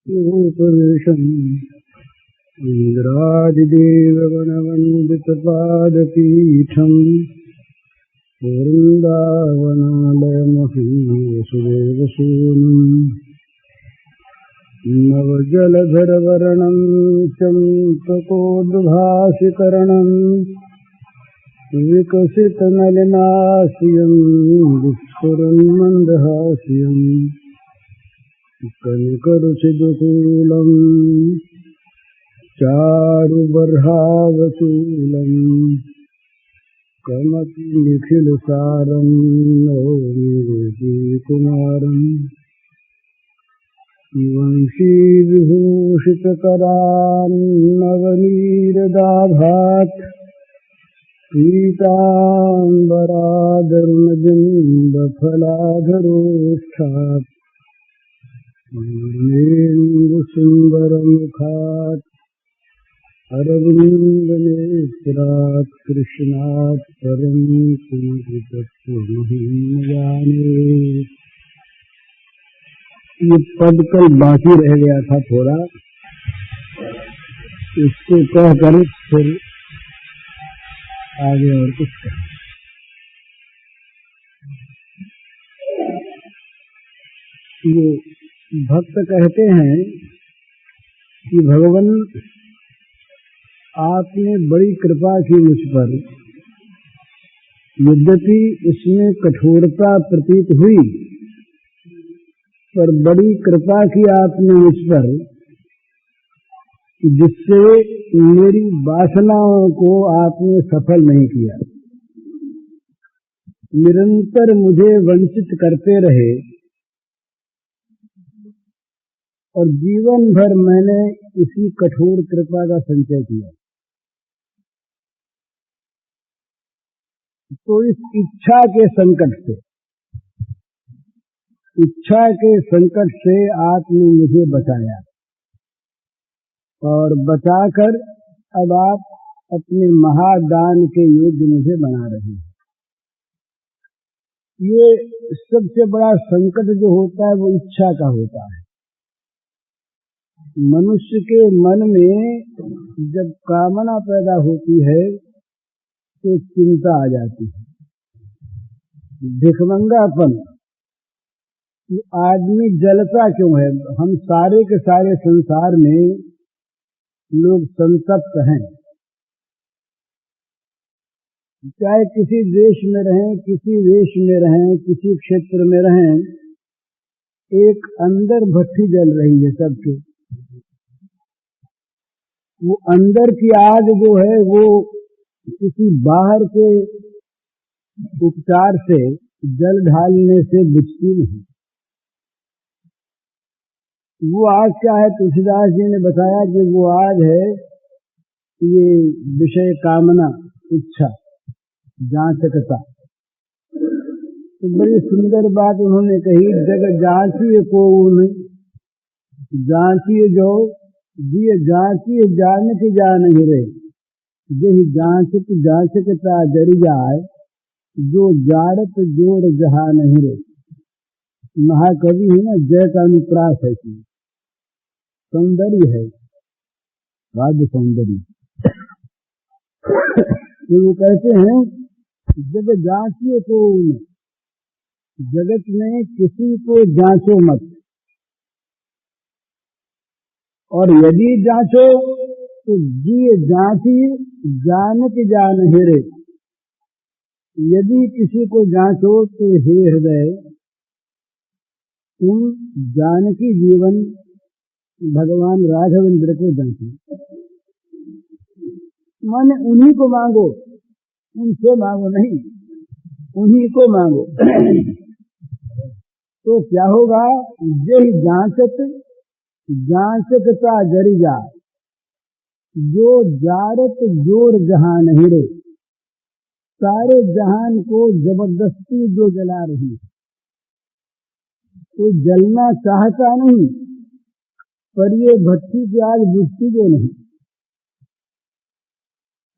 पुरुषम् इन्द्रादिदेवगणवन्दितपादपीठम् वृन्दावनालयमहं वसुदेवसूनुम् नवजलधरवर्णं चम्पकोद्भासिकरणं विकसितनलिनास्यं विस्फुरन्मन्दहास्यम् कनकरुचिदुकूलं चारुबर्हावचूलं कमपि नौमि कुमारम् वंशीविभूषितकरान्नवनीरदाभात् पीताम्बरादरुणबिम्बफलाधरोष्ठात् पूर्णेन्दुसुन्दरमुखात् अरविन्दनेत्रात् कृष्णात् परं किञ्चिदस्मि जाने। ये पद कल बाकी रह गया था थोड़ा, इसको कहकर फिर आगे और कुछ करें। ये भक्त कहते हैं कि भगवान आपने बड़ी कृपा की मुझ पर, यद्यपि इसमें कठोरता प्रतीत हुई पर बड़ी कृपा की आपने मुझ पर, जिससे मेरी वासनाओं को आपने सफल नहीं किया। निरंतर मुझे वंचित करते रहे और जीवन भर मैंने इसी कठोर कृपा का संचय किया। तो इस इच्छा के संकट से आपने मुझे बचाया और बचाकर अब आप अपने महादान के योग्य मुझे बना रहे हैं। ये सबसे बड़ा संकट जो होता है वो इच्छा का होता है। मनुष्य के मन में जब कामना पैदा होती है तो चिंता आ जाती है, भिखमंगापन, कि आदमी जलता क्यों है। हम सारे के सारे संसार में लोग संतप्त हैं, चाहे किसी देश में रहें, किसी देश में रहें, किसी क्षेत्र में रहें, एक अंदर भट्ठी जल रही है सबके। वो अंदर की आग जो है वो किसी बाहर के उपचार से, जल ढालने से बुझती नहीं। वो आग क्या है? तुलसीदास जी ने बताया कि वो आग है ये विषय कामना, इच्छा, जांचकता। तो बड़ी सुंदर बात उन्होंने कही, जग जांचिए को जांचिए जो दिए जांचिए जान के जान ही रहे, यही जांचक जांचकता जरी जाए, जो जाड़त जोड़ जहा नहीं रहे। महाकवि है ना, जय का अनुप्रास है कि सौंदर्य है, वाद्य सौंदर्य। तो वो कहते हैं जब जांचिए तो जगत में किसी को जांचो मत, और यदि जांचो तो जिए जांची जान के जान हेरे। यदि किसी को जांचो तो हे हृदय, तुम जानकी जीवन भगवान राघवेंद्र को जांचो। माने उन्हीं को मांगो, उनसे मांगो नहीं, उन्हीं को मांगो। तो क्या होगा? यही जांचकता जरी जाए, जो जारत जोर जहां नहीं रे। सारे जहान को जबरदस्ती जो जला रही है, कोई जलना चाहता नहीं, पर ये भट्टी की आग बुझती जो नहीं।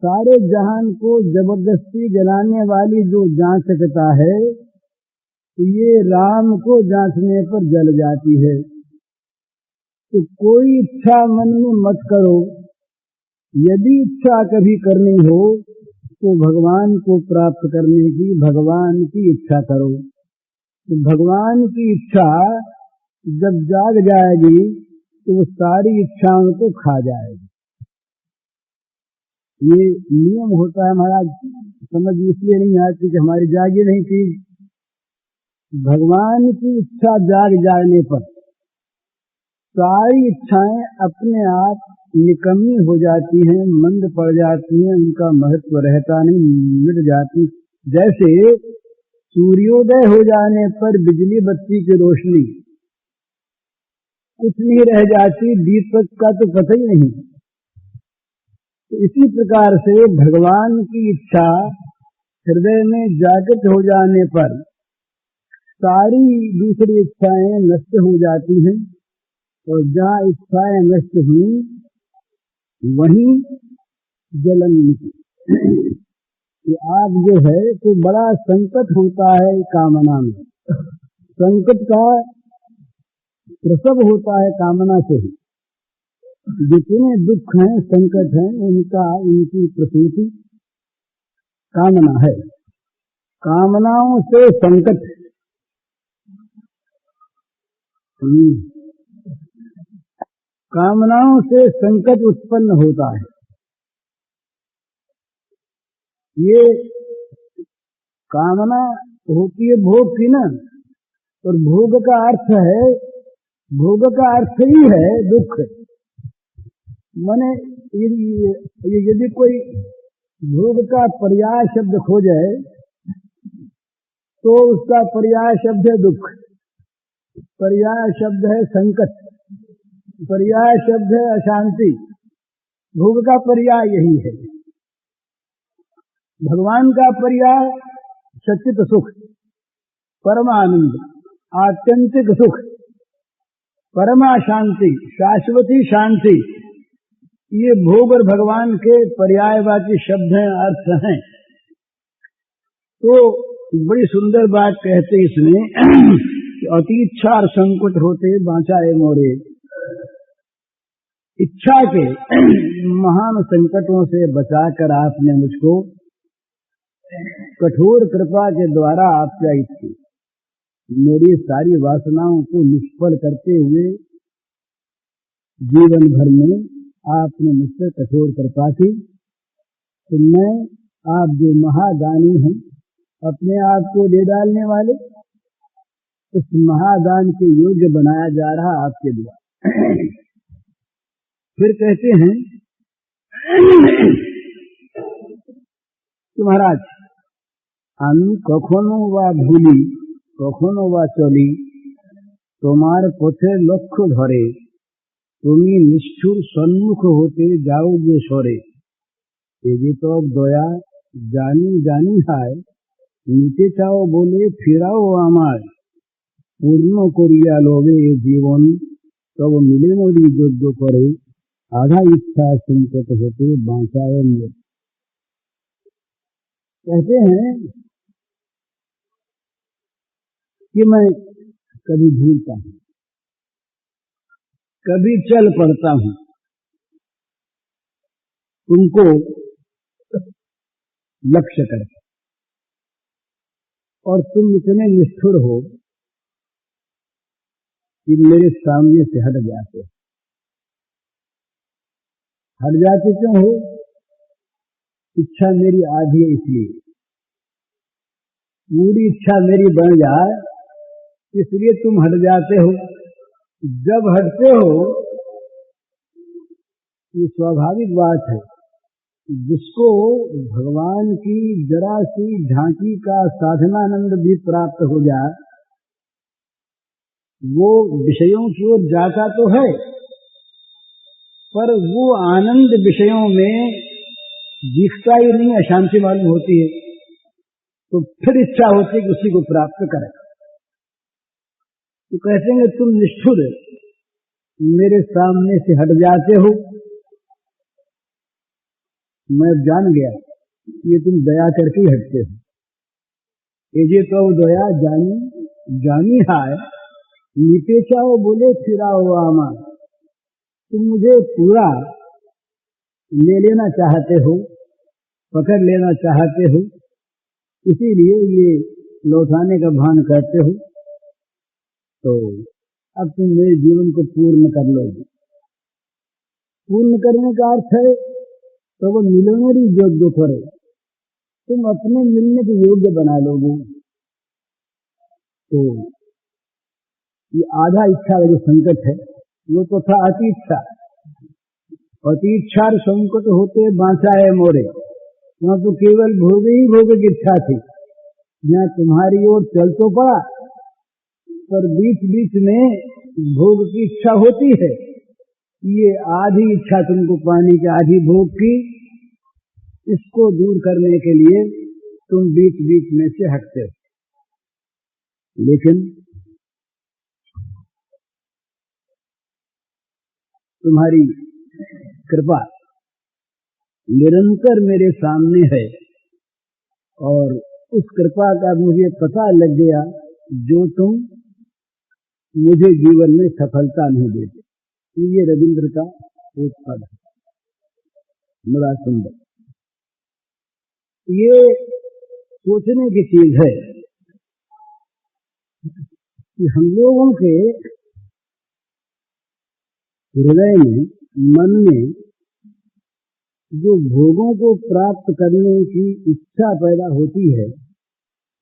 सारे जहान को जबरदस्ती जलाने वाली जो जांचकता है, ये राम को जांचने पर जल जाती है। तो कोई इच्छा मन में मत करो। यदि इच्छा कभी करनी हो तो भगवान को प्राप्त करने की भगवान की इच्छा करो। तो भगवान की इच्छा जब जाग जाएगी तो वो सारी इच्छाओं को खा जाएगी। ये नियम होता है महाराज, समझ इसलिए नहीं आती कि हमारी जागी नहीं थी। भगवान की इच्छा जाग जाने पर सारी इच्छाएं अपने आप निकम्मी हो जाती हैं, मंद पड़ जाती हैं, उनका महत्व रहता नहीं, मिट जाती। जैसे सूर्योदय हो जाने पर बिजली बत्ती की रोशनी कुछ नहीं रह जाती, दीपक का तो पता ही नहीं। तो इसी प्रकार से भगवान की इच्छा हृदय में जागृत हो जाने पर सारी दूसरी इच्छाएं नष्ट हो जाती हैं, और जहाँ इच्छाएं नष्ट हुई वहीं जलन निकली। कि आग जो है तो बड़ा संकट होता है कामना में, संकट का प्रसव होता है कामना से ही। जितने दुख हैं संकट हैं उनकी प्रसूति कामना है। कामनाओं से संकट, कामनाओं से संकट उत्पन्न होता है। ये कामना होती है भोग की ना, और भोग का अर्थ है, भोग का अर्थ ही है दुख। माने यदि कोई भोग का पर्याय शब्द खोजे तो उसका पर्याय शब्द है दुख, पर्याय शब्द है संकट, पर्याय शब्द है अशांति। भोग का पर्याय यही है। भगवान का पर्याय सच्चित सुख, परमानंद, आत्यंतिक सुख, परमा शांति, शाश्वती शांति, ये भोग और भगवान के पर्यायवाची शब्द हैं, अर्थ हैं। तो बड़ी सुंदर बात कहते इसमें कि अति इच्छा और संकट होते बाँचाए मोरे। इच्छा के महान संकटों से बचाकर आपने मुझको कठोर कृपा के द्वारा आप्यायित की। मेरी सारी वासनाओं को निष्फल करते हुए जीवन भर में आपने मुझसे कठोर कृपा की। तो मैं, आप जो महादानी हैं, अपने आप को दे डालने वाले, इस महादान के योग्य बनाया जा रहा आपके द्वारा। फिर कहते हैं कि महाराज, আমি কখনো বা ভুলি কখনো বা চলি তোমার পথে লক্ষ্য ধরে, তুমি নিষ্ঠুর সম্মুখ হতে যাও যে সরে। এ যে তব দয়া জানি জানি হায়, নিতে চাও বলে ফেরাও আমায়, পূর্ণ করিয়া লবে এ জীবন তব মিলনেরই যোগ্য করে, आधा इच्छा संकट होते बाँचाए मोरे। कहते हैं कि मैं कभी भूलता हूँ, कभी चल पड़ता हूँ, तुमको लक्ष्य करके, और तुम इतने निष्ठुर हो कि मेरे सामने से हट जाते। हट जाते क्यों हो? इच्छा मेरी आधी है इसलिए, पूरी इच्छा मेरी बन जाए इसलिए तुम हट जाते हो। जब हटते हो, ये स्वाभाविक बात है, जिसको भगवान की जरा सी झांकी का साधनानंद भी प्राप्त हो जाए, वो विषयों की ओर जाता तो है, पर वो आनंद विषयों में दिखता ही नहीं, अशांति मालूम होती है। तो फिर इच्छा होती है कि उसी को प्राप्त करें। तो कहते हैं तुम निष्ठुर मेरे सामने से हट जाते हो। मैं जान गया ये तुम दया करके ही हटते हो। ये तो दया जानी जानी हाय, नीचे चाहो बोले फिराओ आमा, तुम मुझे पूरा ले लेना चाहते हो, पकड़ लेना चाहते हो, इसीलिए ये लौटाने का भान करते हो। तो अब तुम मेरे जीवन को पूर्ण कर लोगे। पूर्ण करने का अर्थ है तो वो मिलने योग्य करे, तुम अपने मिलने के योग्य बना लोगे। तो ये आधा इच्छा का जो संकट है वो तो था अति इच्छा। अति इच्छा और संकट होते बांचा है मोरे, वहां तो केवल भोग ही भोग की इच्छा थी। यहाँ तुम्हारी ओर चल तो पड़ा, पर बीच बीच में भोग की इच्छा होती है। ये आधी इच्छा तुमको पाने की, आधी भोग की, इसको दूर करने के लिए तुम बीच बीच में से हटते हो। लेकिन तुम्हारी कृपा निरंतर मेरे सामने है और उस कृपा का मुझे पता लग गया जो तुम मुझे जीवन में सफलता नहीं देते। ये रविंद्र का एक पद है, बड़ा सुंदर। ये सोचने की चीज है कि हम लोगों के हृदय में, मन में जो भोगों को प्राप्त करने की इच्छा पैदा होती है,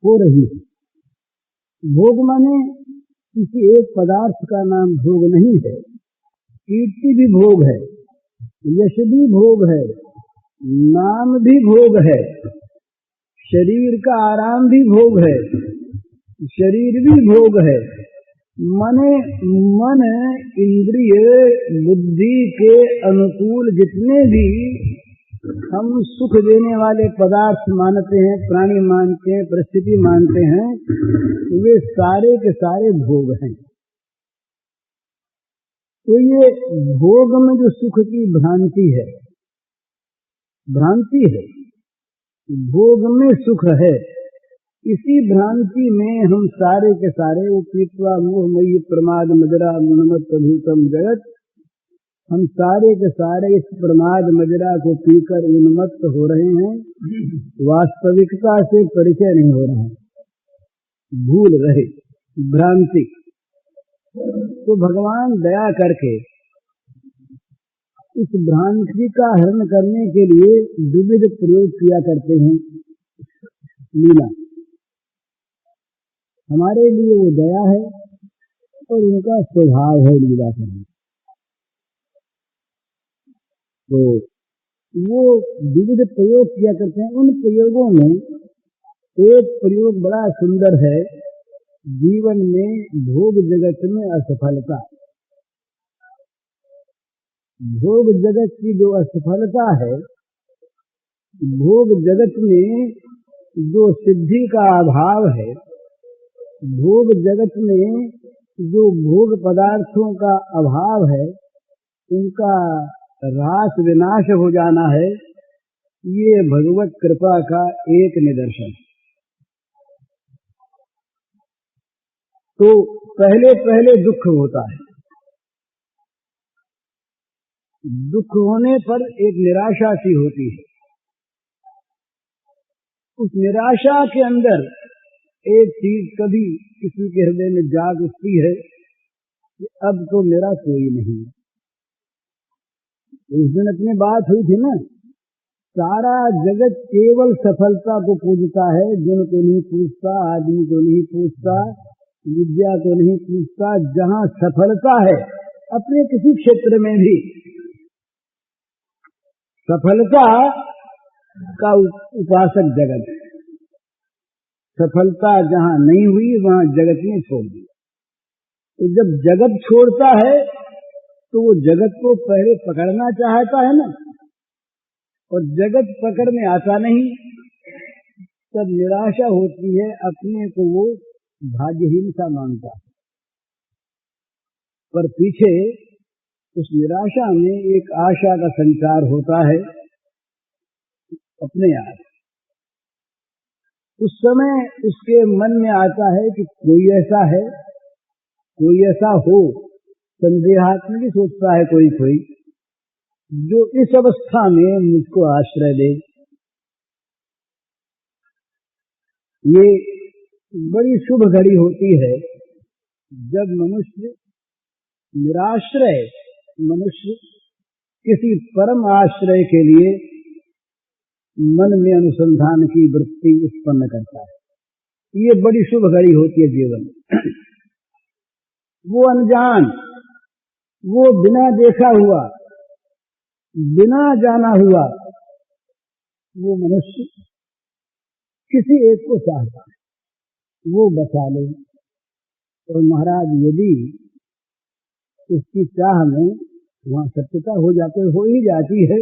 हो रही है। भोग माने किसी एक पदार्थ का नाम भोग नहीं है। कीर्ति भी भोग है, यश भी भोग है, नाम भी भोग है, शरीर का आराम भी भोग है, शरीर भी भोग है। मन इंद्रिय बुद्धि के अनुकूल जितने भी हम सुख देने वाले पदार्थ मानते हैं, प्राणी मानते हैं, परिस्थिति मानते हैं, वे सारे के सारे भोग हैं। तो ये भोग में जो सुख की भ्रांति है, भोग में सुख है, इसी भ्रांति में हम सारे के सारे वो पीतवा मोहमयी प्रमाद मजरा गुणमत भूतम जगत, हम सारे के सारे इस प्रमाद मजरा को पीकर उन्मत्त हो रहे हैं, वास्तविकता से परिचय नहीं हो रहा है, भूल रहे, भ्रांति। तो भगवान दया करके इस भ्रांति का हरण करने के लिए विविध प्रयोग किया करते हैं। लीला हमारे लिए वो दया है और उनका स्वभाव है लीला करना। तो वो विविध प्रयोग किया करते हैं। उन प्रयोगों में एक प्रयोग बड़ा सुंदर है, जीवन में भोग जगत में असफलता। भोग जगत की जो असफलता है, भोग जगत में जो सिद्धि का अभाव है, भोग जगत में जो भोग पदार्थों का अभाव है, उनका रास विनाश हो जाना है, ये भगवत कृपा का एक निदर्शन। तो पहले पहले दुख होता है, दुख होने पर एक निराशा सी होती है। उस निराशा के अंदर एक चीज कभी किसी के हृदय में जाग उठती है कि अब तो मेरा कोई नहीं। उस दिन अपनी बात हुई थी ना, सारा जगत केवल सफलता को पूजता है, गुण को नहीं पूछता, आदमी को नहीं पूछता, विद्या को नहीं पूछता। जहां सफलता है अपने किसी क्षेत्र में भी, सफलता का उपासक जगत, सफलता जहां नहीं हुई वहां जगत ने छोड़ दिया। तो जब जगत छोड़ता है तो वो जगत को पहले पकड़ना चाहता है ना, और जगत पकड़ में आता नहीं, तब निराशा होती है, अपने को वो भाग्यहीन सा मानता है। पर पीछे उस निराशा में एक आशा का संचार होता है अपने आप। उस समय उसके मन में आता है कि कोई ऐसा है, कोई ऐसा हो संदेहात्मक ही सोचता है कोई कोई, जो इस अवस्था में मुझको आश्रय दे। ये बड़ी शुभ घड़ी होती है जब मनुष्य निराश्रय मनुष्य किसी परम आश्रय के लिए मन में अनुसंधान की वृत्ति उत्पन्न करता है। ये बड़ी शुभ घड़ी होती है जीवन में। वो अनजान, वो बिना देखा हुआ, बिना जाना हुआ वो मनुष्य किसी एक को चाहता है, वो बचा ले। और महाराज यदि उसकी चाह में वहां सत्यता हो ही जाती है,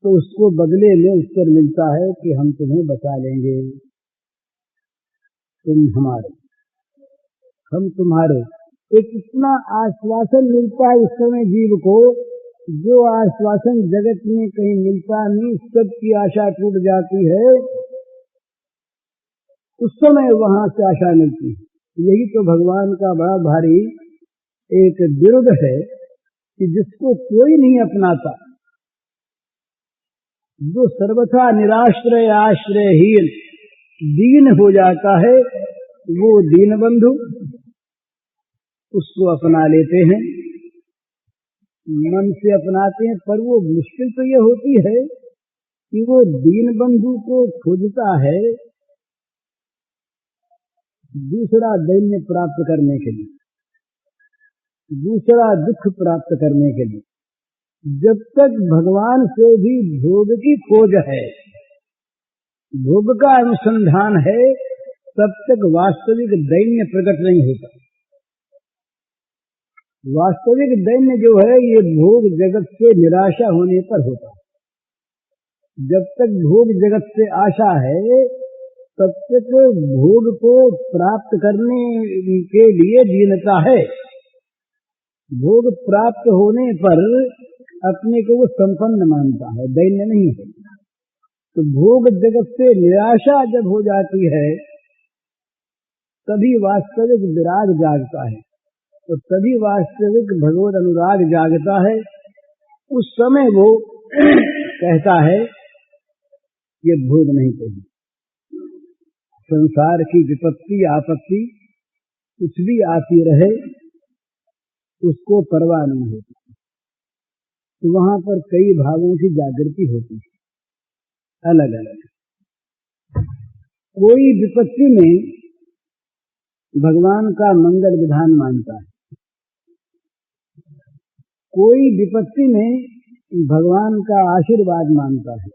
तो उसको बदले में उत्तर मिलता है कि हम तुम्हें बचा लेंगे, तुम हमारे, हम तुम्हारे। एक इतना आश्वासन मिलता है उस समय जीव को, जो आश्वासन जगत में कहीं मिलता नहीं, सबकी आशा टूट जाती है, उस समय वहां से आशा मिलती है। यही तो भगवान का बड़ा भारी एक विरुद्ध है कि जिसको कोई नहीं अपनाता, जो सर्वथा निराश्रय आश्रयहीन दीन हो जाता है, वो दीन बंधु उसको अपना लेते हैं, मन से अपनाते हैं। पर वो मुश्किल तो ये होती है कि वो दीन बंधु को खोजता है दूसरा दैन्य प्राप्त करने के लिए, दूसरा दुख प्राप्त करने के लिए। जब तक भगवान से भी भोग की खोज है, भोग का अनुसंधान है, तब तक वास्तविक दैन्य प्रकट नहीं होता। वास्तविक दैन्य जो है ये भोग जगत से निराशा होने पर होता है। जब तक भोग जगत से आशा है, तब तक भोग को प्राप्त करने के लिए दीनता है। भोग प्राप्त होने पर अपने को वो संपन्न मानता है, दैन्य नहीं है। तो भोग जगत से निराशा जब हो जाती है, तभी वास्तविक विराग जागता है, तो तभी वास्तविक भगवत अनुराग जागता है। उस समय वो कहता है ये भोग नहीं चाहिए। संसार की विपत्ति आपत्ति कुछ भी आती रहे, उसको परवाह नहीं होती। तो वहां पर कई भावों की जागृति होती है, अलग अलग। कोई विपत्ति में भगवान का मंगल विधान मानता है, कोई विपत्ति में भगवान का आशीर्वाद मानता है,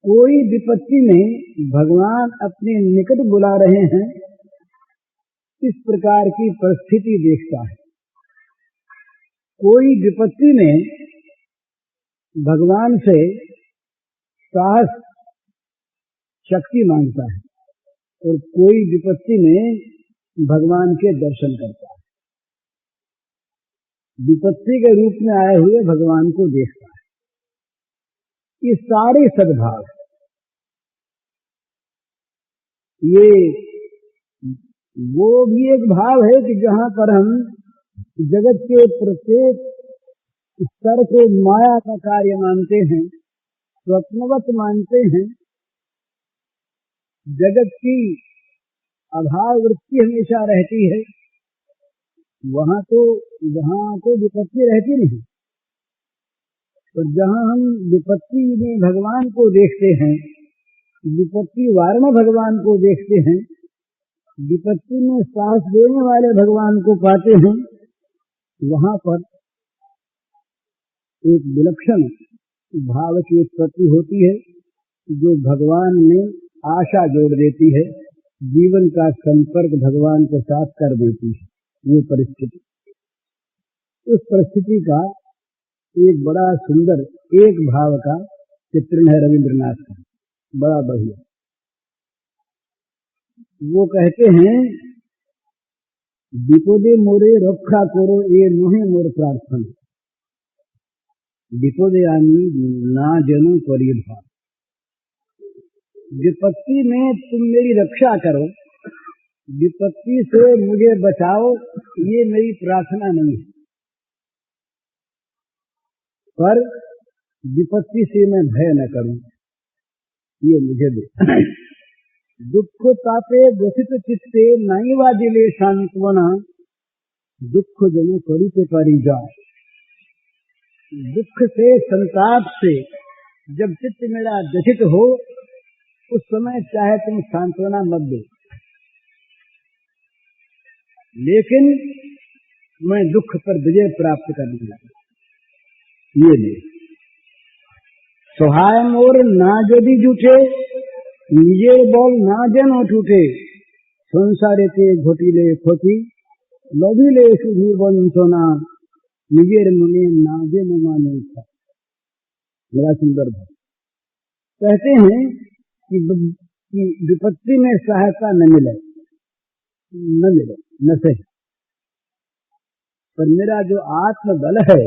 कोई विपत्ति में भगवान अपने निकट बुला रहे हैं, इस प्रकार की परिस्थिति देखता है। कोई विपत्ति में भगवान से साहस शक्ति मांगता है, और कोई विपत्ति में भगवान के दर्शन करता है। विपत्ति के रूप में आए हुए भगवान को देखता है। ये सारे सद्भाव, ये वो भी एक भाव है कि जहां पर हम जगत के प्रत्येक स्तर को माया का कार्य मानते हैं, स्वप्नवत मानते हैं, जगत की अभाव वृत्ति हमेशा रहती है, वहां तो विपत्ति रहती नहीं। तो जहां हम विपत्ति में भगवान को देखते हैं, विपत्ति वारण भगवान को देखते हैं, विपत्ति में साहस देने वाले भगवान को पाते हैं, वहां पर एक विलक्षण भाव की उत्पत्ति होती है, जो भगवान में आशा जोड़ देती है, जीवन का संपर्क भगवान के साथ कर देती है। ये परिस्थिति, उस परिस्थिति का एक बड़ा सुंदर एक भाव का चित्रण है रविंद्रनाथ का, बड़ा बढ़िया। वो कहते हैं, विपदे मोरे रक्षा करो ये नोहे मोर प्रार्थना, विपदे आनी ना जनो परिभाव। विपत्ति में तुम मेरी रक्षा करो, विपत्ति से मुझे बचाओ, ये मेरी प्रार्थना नहीं है, पर विपत्ति से मैं भय न करूं, ये मुझे दे। दुख तापे ग्रसित चित्ते नैवा दिले सांत्वना, दुख जनो करिते परिजाय। दुख से संताप से जब चित्त मेरा ग्रसित हो, उस समय चाहे तुम सांत्वना मत दो, लेकिन मैं दुख पर विजय प्राप्त करने लगा। ये ले सहाय मोर ना यदि जुटे, निजे बल ना जेन उठे, संसारे ते घटिले क्षति, लभिले सुधु वंचना, निजेर मने ना जेन माने था। बड़ा सुंदर भाव। कहते हैं कि विपत्ति में सहायता न मिले न सही, पर मेरा जो आत्मबल है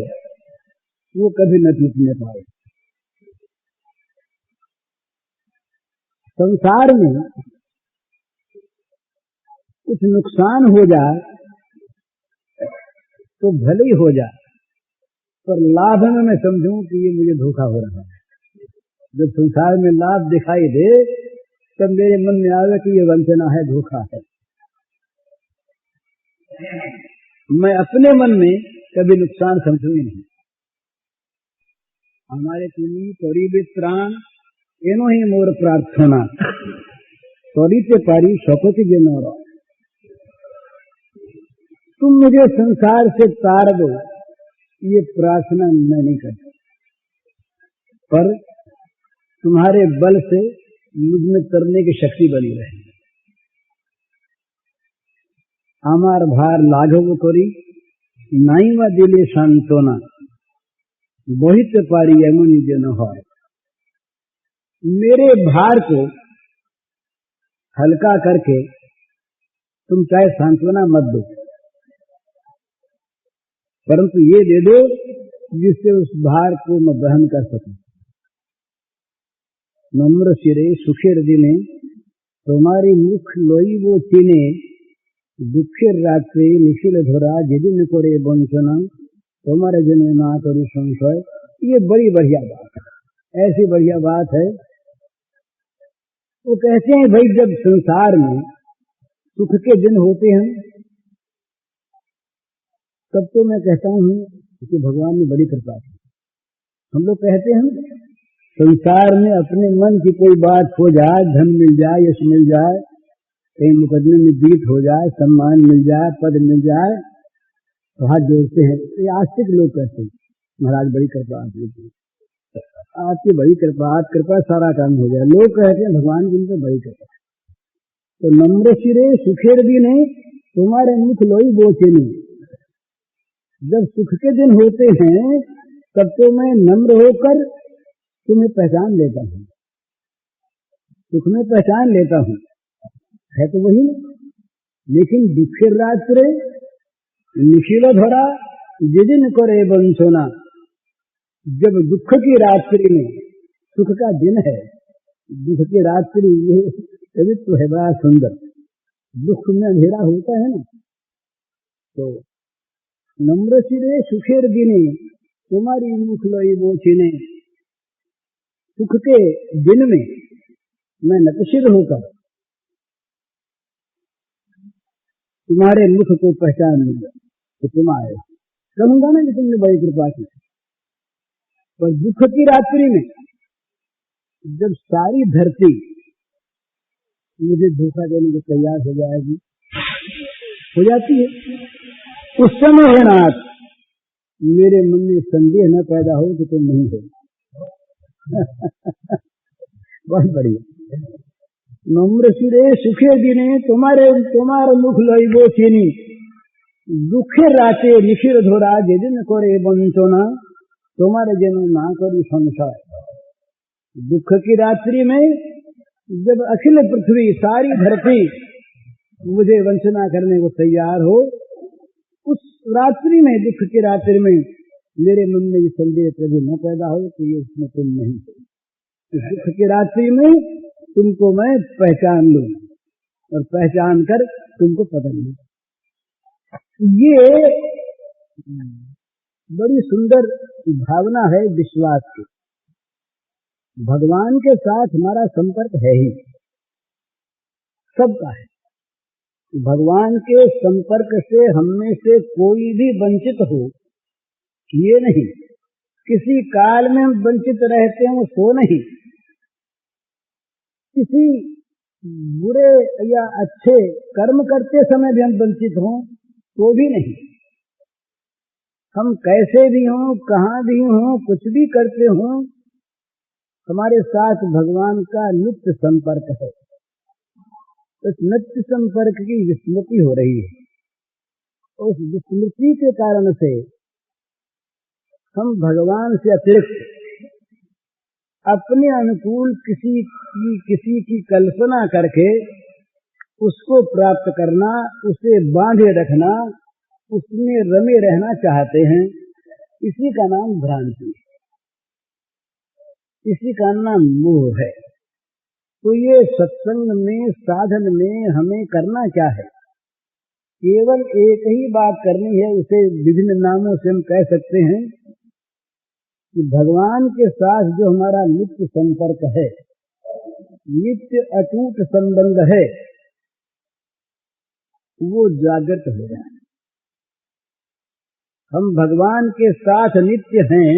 वो कभी न टूटने पाए। संसार में कुछ नुकसान हो जाए तो भले ही हो जाए, पर लाभ में मैं समझूं कि ये मुझे धोखा हो रहा है। जब संसार में लाभ दिखाई दे तब मेरे मन में आवे कि ये वंचना है, धोखा है। मैं अपने मन में कभी नुकसान समझूंगी नहीं। हमारे तुम्ही परिबित प्राण एनो ही मोर प्रार्थना, त्वरित पारी शपथ के नौरा। तुम मुझे संसार से तार दो, ये प्रार्थना मैं नहीं करता, पर तुम्हारे बल से मुझ में तरने की शक्ति बनी रहे। আমার ভার লাঘব করি নাই বা দিলে সান্ত্বনা, বহিতে পারি এমনই যেন হয়। मेरे भार को हल्का करके तुम चाहे सांत्वना मत दो, परंतु ये दे दो जिससे उस भार को मैं वहन कर सकूं। नम्र सिरे सुखेर दिने तुम्हारी मुख लोई वो चीने, दुखेर रात्रि निखिल धरा जेदिन करे वंचना, तुम्हारे जने ना करी संशय। ये बड़ी बढ़िया बात है, ऐसी बढ़िया बात है। वो कहते हैं भाई जब संसार में सुख के दिन होते हैं तब तो मैं कहता हूँ कि भगवान ने बड़ी कृपा की। हम लोग कहते हैं संसार में अपने मन की कोई बात हो जाए, धन मिल जाए, यश मिल जाए, कहीं मुकदमे में जीत हो जाए, सम्मान मिल जाए, पद मिल जाए, तो हाथ जोड़ते हैं। ये आस्तिक लोग कहते हैं महाराज बड़ी कृपा आपकी, आपकी बड़ी कृपा, आप कृपा सारा काम हो गया। लोग कहते हैं भगवान की उनसे बड़ी कृपा। तो नम्र सिरे सुखेर भी नहीं तुम्हारे मुख लोई बोचे नहीं। जब सुख के दिन होते हैं तब तो मैं नम्र होकर तुम्हें पहचान लेता हूँ, सुख में पहचान लेता हूँ, है तो वही। लेकिन दुखेर रात्रे निखिल धरा जिदिन करे वंचना, जब दुख की रात्रि में, सुख का दिन है, दुख की रात्रि ये पवित्र है, बड़ा सुंदर। दुख में अंधेरा होता है ना, तो नम्र सिरे सुखेर दिने तुम्हारी मुख लोई वो चीने, सुख के दिन में मैं नतशिर होकर तुम्हारे मुख को पहचान लूंगा तो तुम आए, कहूंगा ना कि तुमने बड़ी कृपा की। पर दुख की रात्रि में जब सारी धरती मुझे धोखा देने को तैयार हो जाएगी, हो जाती है, उस समय है नाथ मेरे मन में संदेह न पैदा हो कि तुम नहीं हो। बहुत बढ़िया। नम्र सिरे सुखे दिने तुम्हारे मुख लई वो चीनी, दुखे राते निखिल धोरा जेदिन करे वंचना, तुम्हारे जन ना करी संशय। दुख की रात्रि में जब अखिल पृथ्वी सारी धरती मुझे वंचना करने को तैयार हो, उस रात्रि में, दुख की रात्रि में मेरे मन में ये संदेह कभी न पैदा हो कि ये इसमें तुम नहीं हो। इस दुख की रात्रि में तुमको मैं पहचान लूं और पहचान कर तुमको पता नहीं। ये बड़ी सुंदर भावना है विश्वास की। भगवान के साथ हमारा संपर्क है ही, सबका है। भगवान के संपर्क से हममें से कोई भी वंचित हो ये नहीं, किसी काल में हम वंचित रहते हैं सो नहीं, किसी बुरे या अच्छे कर्म करते समय भी हम वंचित हों तो भी नहीं। हम कैसे भी हों, कहाँ भी हों, कुछ भी करते हों, हमारे साथ भगवान का नित्य संपर्क है। उस नित्य संपर्क की विस्मृति हो रही है। उस विस्मृति के कारण से हम भगवान से अतिरिक्त अपने अनुकूल किसी की कल्पना करके उसको प्राप्त करना, उसे बांधे रखना, उसमें रमे रहना चाहते हैं। इसी का नाम भ्रांति, इसी का नाम मोह है। तो ये सत्संग में, साधन में हमें करना क्या है? केवल एक ही बात करनी है। उसे विभिन्न नामों से हम कह सकते हैं कि भगवान के साथ जो हमारा नित्य संपर्क है, नित्य अटूट संबंध है, वो जागृत हो जाए। हम भगवान के साथ नित्य हैं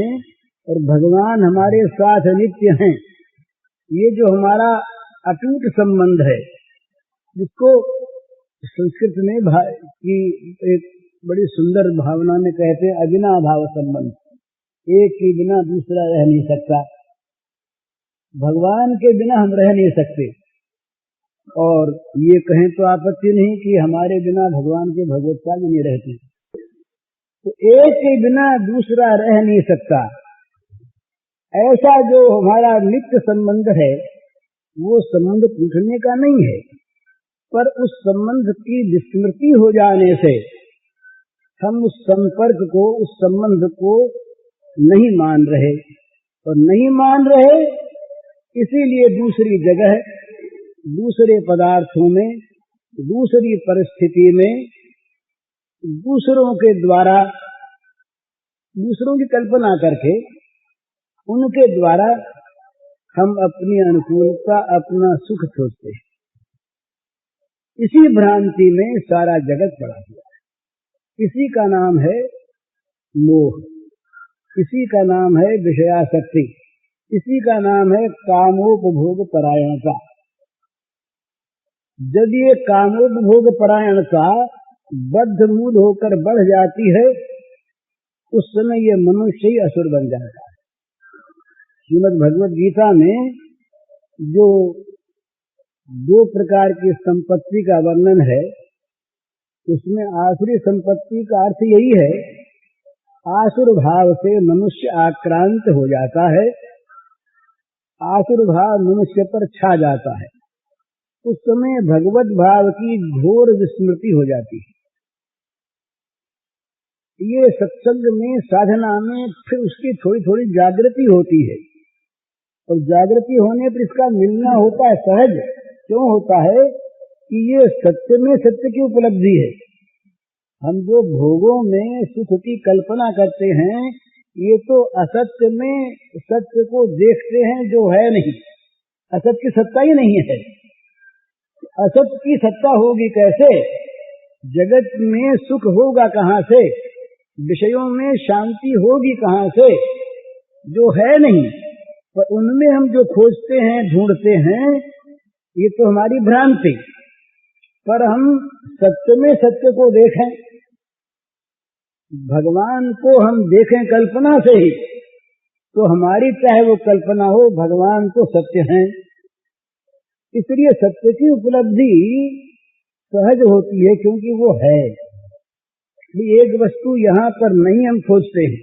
और भगवान हमारे साथ नित्य हैं। ये जो हमारा अटूट संबंध है, जिसको संस्कृत में की एक बड़ी सुंदर भावना में कहते हैं अविनाभाव संबंध। एक के बिना दूसरा रह नहीं सकता। भगवान के बिना हम रह नहीं सकते। और ये कहें तो आपत्ति नहीं कि हमारे बिना भगवान के भगवत्ता भी नहीं रहती। तो एक के बिना दूसरा रह नहीं सकता। ऐसा जो हमारा नित्य संबंध है, वो संबंध टूटने का नहीं है, पर उस संबंध की विस्मृति हो जाने से हम उस संपर्क को, उस संबंध को नहीं मान रहे। और नहीं मान रहे इसीलिए दूसरी जगह, दूसरे पदार्थों में, दूसरी परिस्थिति में, दूसरों के द्वारा, दूसरों की कल्पना करके उनके द्वारा हम अपनी अनुकूलता, अपना सुख खोजते हैं। इसी भ्रांति में सारा जगत पड़ा हुआ है। इसी का नाम है मोह, इसी का नाम है विषयासक्ति, इसी का नाम है कामोपभोग परायणता। जब ये कामोपभोग परायणता बद्ध मूल होकर बढ़ जाती है, उस समय ये मनुष्य ही असुर बन जाता है। श्रीमद् भगवद गीता में जो 2 प्रकार की संपत्ति का वर्णन है, उसमें आसुरी संपत्ति का अर्थ यही है, आसुर भाव से मनुष्य आक्रांत हो जाता है, आसुर भाव मनुष्य पर छा जाता है। उस समय भगवत भाव की घोर विस्मृति हो जाती है। ये सत्संग में, साधना में फिर उसकी थोड़ी थोड़ी जागृति होती है। और जागृति होने पर इसका मिलना होता है सहज। क्यों होता है? कि ये सत्य में सत्य की उपलब्धि है। हम जो भोगों में सुख की कल्पना करते हैं, ये तो असत्य में सत्य को देखते हैं जो है नहीं। असत्य की सत्ता ही नहीं है। असत्य की सत्ता होगी कैसे? जगत में सुख होगा कहाँ से? विषयों में शांति होगी कहाँ से? जो है नहीं। पर उनमें हम जो खोजते हैं, ढूंढते हैं, ये तो हमारी भ्रांति। पर हम सत्य में सत्य को देखें, भगवान को हम देखें कल्पना से ही, तो हमारी चाहे वो कल्पना हो, भगवान तो सत्य हैं। इसलिए सत्य की उपलब्धि सहज होती है, क्योंकि वो है। एक वस्तु यहाँ पर नहीं हम खोजते हैं।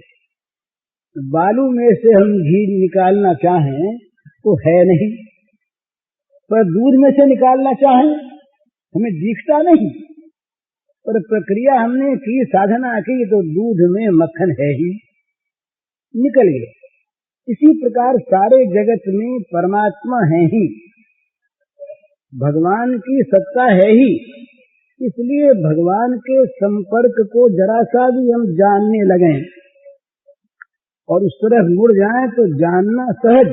बालू में से हम घी निकालना चाहें तो है नहीं, पर दूध में से निकालना चाहें हमें दिखता नहीं। पर प्रक्रिया हमने की, साधना की, तो दूध में मक्खन है ही, निकल गया। इसी प्रकार सारे जगत में परमात्मा है ही, भगवान की सत्ता है ही, इसलिए भगवान के संपर्क को जरा सा भी हम जानने लगे और उस तरफ मुड़ जाएं तो जानना सहज,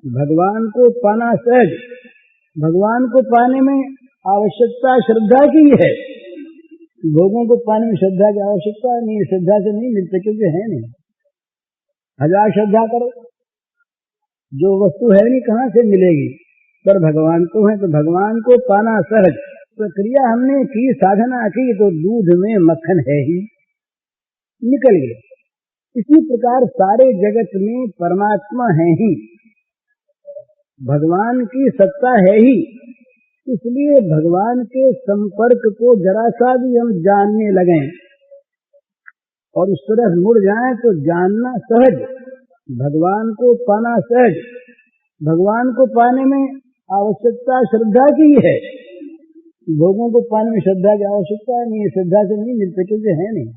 भगवान को पाना सहज। भगवान को पाने में आवश्यकता श्रद्धा की है। भोगों को पाने में श्रद्धा की आवश्यकता नहीं, श्रद्धा से नहीं मिलते क्योंकि है नहीं। हजार श्रद्धा करो, जो वस्तु है नहीं कहां से मिलेगी, पर भगवान को है तो भगवान को पाना सहज। प्रक्रिया हमने की, साधना की तो दूध में मक्खन है ही, निकल गया। इसी प्रकार सारे जगत में परमात्मा है ही, भगवान की सत्ता है ही। इसलिए भगवान के संपर्क को जरा सा भी हम जानने लगे और उस तरफ मुड़ जाएं तो जानना सहज, भगवान को पाना सहज। भगवान को पाने में आवश्यकता श्रद्धा की है। भोगों को पाने में श्रद्धा की आवश्यकता नहीं है, श्रद्धा से नहीं मिलते क्योंकि है नहीं।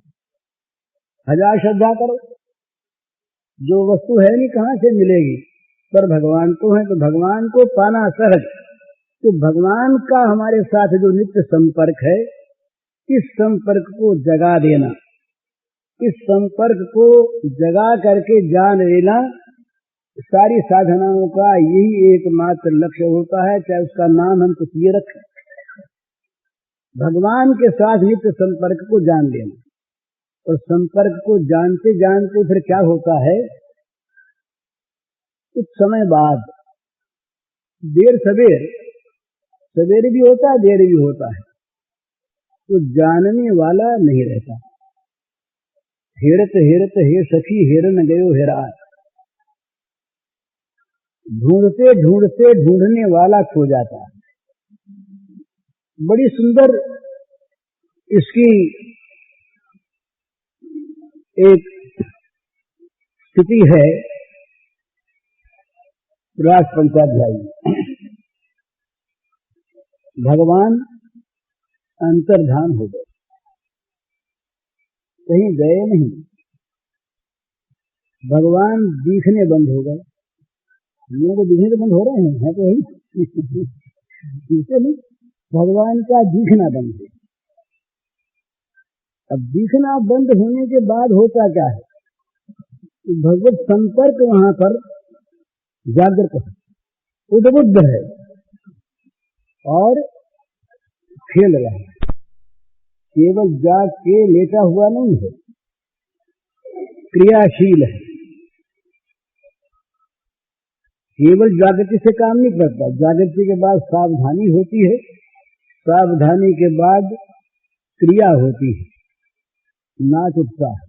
हजार श्रद्धा करो, जो वस्तु है नहीं कहां से मिलेगी, पर भगवान को है तो भगवान को पाना सहज। तो भगवान का हमारे साथ जो नित्य संपर्क है, इस संपर्क को जगा देना, इस संपर्क को जगा करके जान लेना, सारी साधनाओं का यही एकमात्र लक्ष्य होता है। चाहे उसका नाम हम कुछ ये रखें, भगवान के साथ नित्य संपर्क को जान लेना। और संपर्क को जानते जानते फिर क्या होता है, कुछ समय बाद देर सवेरे भी होता है, देर भी होता है, तो जानने वाला नहीं रहता। हेरत हेरत हे सखी हेरन गयो हेराय, ढूंढते ढूंढते ढूंढने वाला खो जाता है। बड़ी सुंदर इसकी एक स्थिति है रास पंचाध्यायी में। भगवान अंतर्धान हो गए, कहीं गए नहीं, भगवान दिखने बंद हो गए। लोगों को दिखने तो बंद हो रहे हैं, है तो यही भगवान का दिखना बंद है। अब दिखना बंद होने के बाद होता क्या है, भगवत संपर्क वहां पर जागृत है, उद्बुद्ध है और खेल रहा है। केवल जाग के लेटा हुआ नहीं है, क्रियाशील है। केवल जागृति से काम नहीं करता, जागृति के बाद सावधानी होती है, सावधानी के बाद क्रिया होती है, नाच उठता है।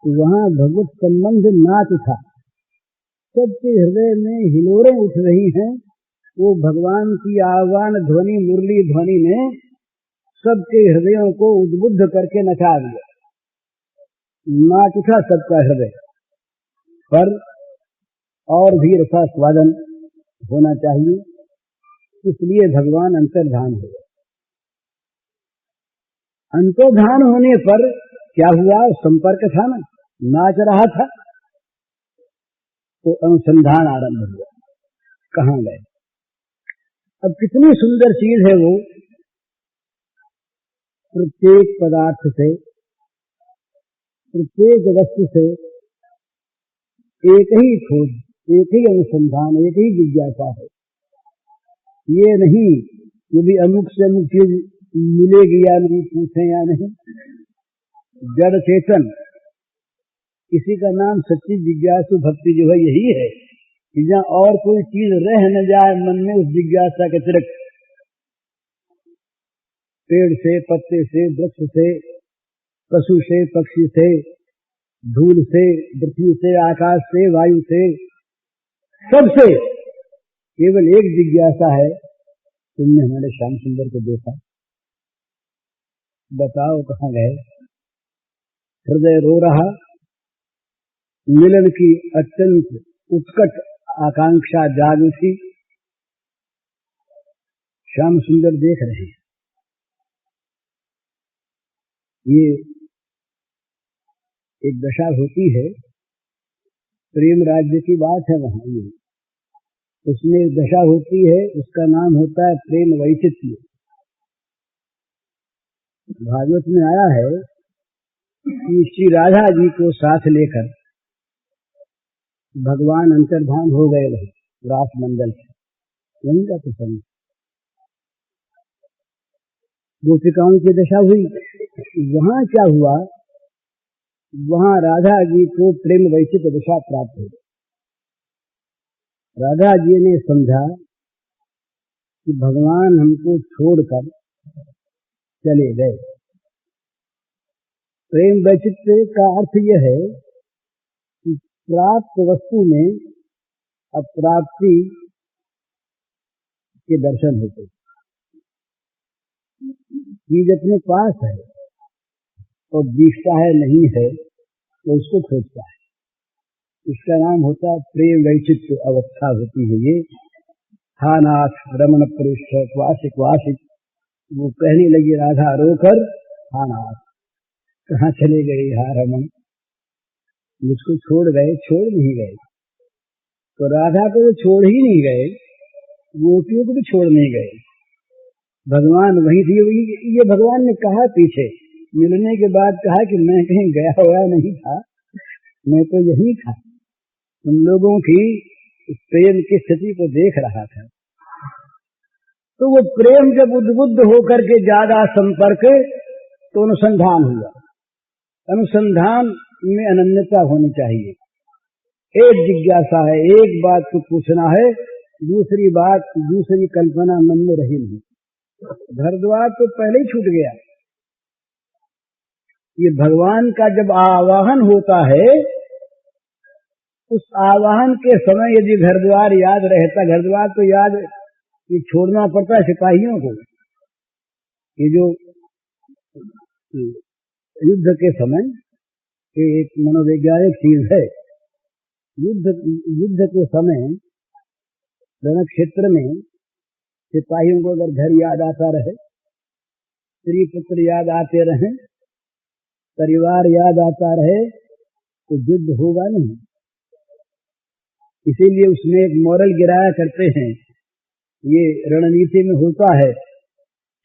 तो वहां भगवत संबंध नाच था, सबके हृदय में हिलोरें उठ रही हैं। वो भगवान की आह्वान ध्वनि, मुरली ध्वनि ने सबके हृदयों को उद्बुद्ध करके नचा दिया। नाच उठा सबका हृदय, पर और भी रसास्वादन होना चाहिए, इसलिए भगवान अंतर्धान हो गए। अंतर्धान होने पर क्या हुआ, संपर्क था ना, नाच रहा था, तो अनुसंधान आरंभ हुआ, कहां गए। अब कितनी सुंदर चीज है वो, प्रत्येक पदार्थ से, प्रत्येक वस्तु से एक ही खोज, एक ही अनुसंधान, एक ही जिज्ञासा है। ये नहीं यदि अमुक से अमुक चीज मिलेगी या नहीं, पूछे या नहीं। जड़ चेतन, इसी का नाम सच्ची जिज्ञासु भक्ति जो है यही है कि जहाँ और कोई चीज रह न जाए मन में, उस जिज्ञासा के अतिरिक्त पेड़ से, पत्ते से, वृक्ष से, पशु से, पक्षी से, धूल से, पृथ्वी से, आकाश से, वायु से, सबसे केवल एक जिज्ञासा है, तुमने हमारे श्याम सुंदर को देखा, बताओ कहां गए। हृदय रो रहा, मिलन की अत्यंत उत्कट आकांक्षा जाग उठी। श्याम सुंदर देख रहे हैं। ये एक दशा होती है, प्रेम राज्य की बात है वहां, ये उसमें दशा होती है, उसका नाम होता है प्रेम वैचित्र्य। भागवत में आया है कि श्री राधा जी को साथ लेकर भगवान अंतर्धान हो गए रहे रास मंडल से। यही का प्रसंग गोपिकाओं की दशा हुई। वहां क्या हुआ, वहां राधा जी को प्रेम वैचित दशा प्राप्त हो। राधा जी ने समझा कि भगवान हमको छोड़कर चले गए। प्रेम वैचित्र का अर्थ यह है कि प्राप्त वस्तु में अप्राप्ति के दर्शन होते। चीज अपने पास है और दिखता है नहीं है तो उसको खोजता है। इसका नाम होता है प्रेम वैचित्र अवस्था होती है ये। हा नाथ रमन पृष्ठ क्वासिक वासिक। वो कहने लगी राधा रोकर, हा नाथ कहाँ चले गए हा रमन, मुझको छोड़ गए। छोड़ नहीं गए तो राधा को तो छोड़ ही नहीं गए, गोपियों को भी छोड़ नहीं गए। भगवान वहीं थे। ये भगवान ने कहा पीछे मिलने के बाद कहा कि मैं कहीं गया हुआ नहीं था, मैं तो यहीं था, उन लोगों की प्रेम की स्थिति को देख रहा था। तो वो प्रेम जब उद्बुद्ध होकर के ज्यादा संपर्क तो अनुसंधान हुआ। अनुसंधान में अनन्यता होनी चाहिए। एक जिज्ञासा है, एक बात को पूछना है, दूसरी बात दूसरी कल्पना मन में रही नहीं। भारद्वाज तो पहले ही छूट गया। ये भगवान का जब आवाहन होता है, उस आवाहन के समय यदि घर द्वार याद रहता, घर द्वार तो याद ये छोड़ना पड़ता है सिपाहियों को। ये जो युद्ध के समय ये एक मनोवैज्ञानिक चीज है। युद्ध के समय रण क्षेत्र में सिपाहियों को अगर घर याद आता रहे, स्त्री पुत्र याद आते रहे, परिवार याद आता रहे तो युद्ध होगा नहीं। इसीलिए उसमें एक मॉरल गिराया करते हैं। ये रणनीति में होता है,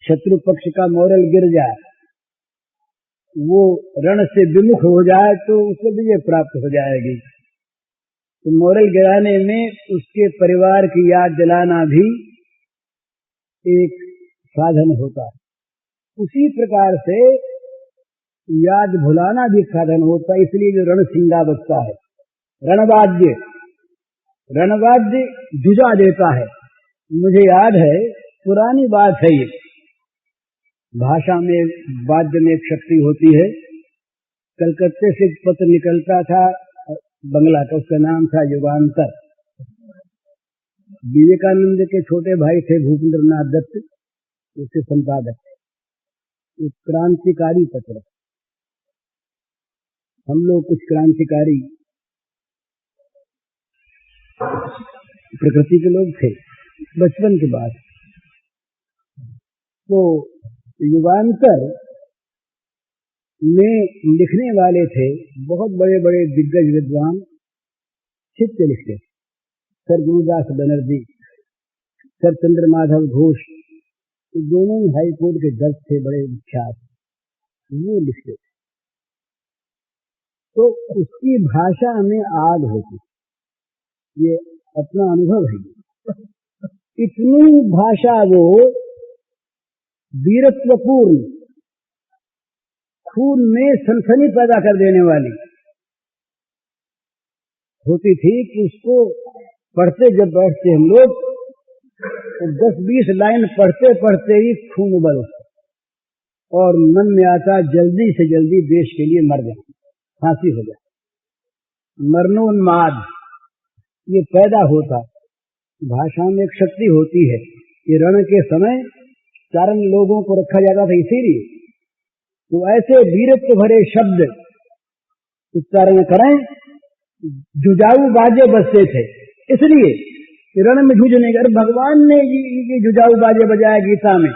शत्रु पक्ष का मॉरल गिर जाए, वो रण से विमुख हो जाए तो उसको विजय प्राप्त हो जाएगी। तो मॉरल गिराने में उसके परिवार की याद दिलाना भी एक साधन होता है। उसी प्रकार से याद भुलाना भी साधन होता है। इसलिए जो रणसिंगा बजता है, रणवाद्य जुजा देता है। मुझे याद है, पुरानी बात है ये, भाषा में वाद्य में एक शक्ति होती है। कलकत्ते से एक पत्र निकलता था बंगला का, उसका नाम था युगांतर। विवेकानंद के छोटे भाई थे भूपेंद्र नाथ दत्त, उसके संपादक थे। एक क्रांतिकारी पत्र। हम लोग कुछ क्रांतिकारी प्रकृति के लोग थे बचपन के बाद। तो युगांतर में लिखने वाले थे बहुत बड़े बड़े दिग्गज विद्वान, चित्त लिखते, सर गुरुदास बनर्जी, सर चंद्र माधव घोष, तो दोनों ही हाई कोर्ट के जज थे, बड़े विख्यात, वो लिखते थे। तो उसकी भाषा में आग होती, ये अपना अनुभव है। इतनी भाषा वो वीरत्वपूर्ण, खून में सनसनी पैदा कर देने वाली होती थी कि उसको पढ़ते जब बैठते हम लोग तो 10-20 लाइन पढ़ते पढ़ते ही खून उबल उठता और मन में आता जल्दी से जल्दी देश के लिए मर जाए, फांसी हो जाए। मरणोन्माद ये पैदा होता। भाषा में एक शक्ति होती है। ये रण के समय चारण लोगों को रखा जाता था, इसीलिए तो ऐसे वीरत्व भरे शब्द उच्चारण करें, जुजाऊ बाजे बजते थे। इसलिए रण में जूझने का भगवान ने ये जुजाऊ बाजे बजाया गीता में।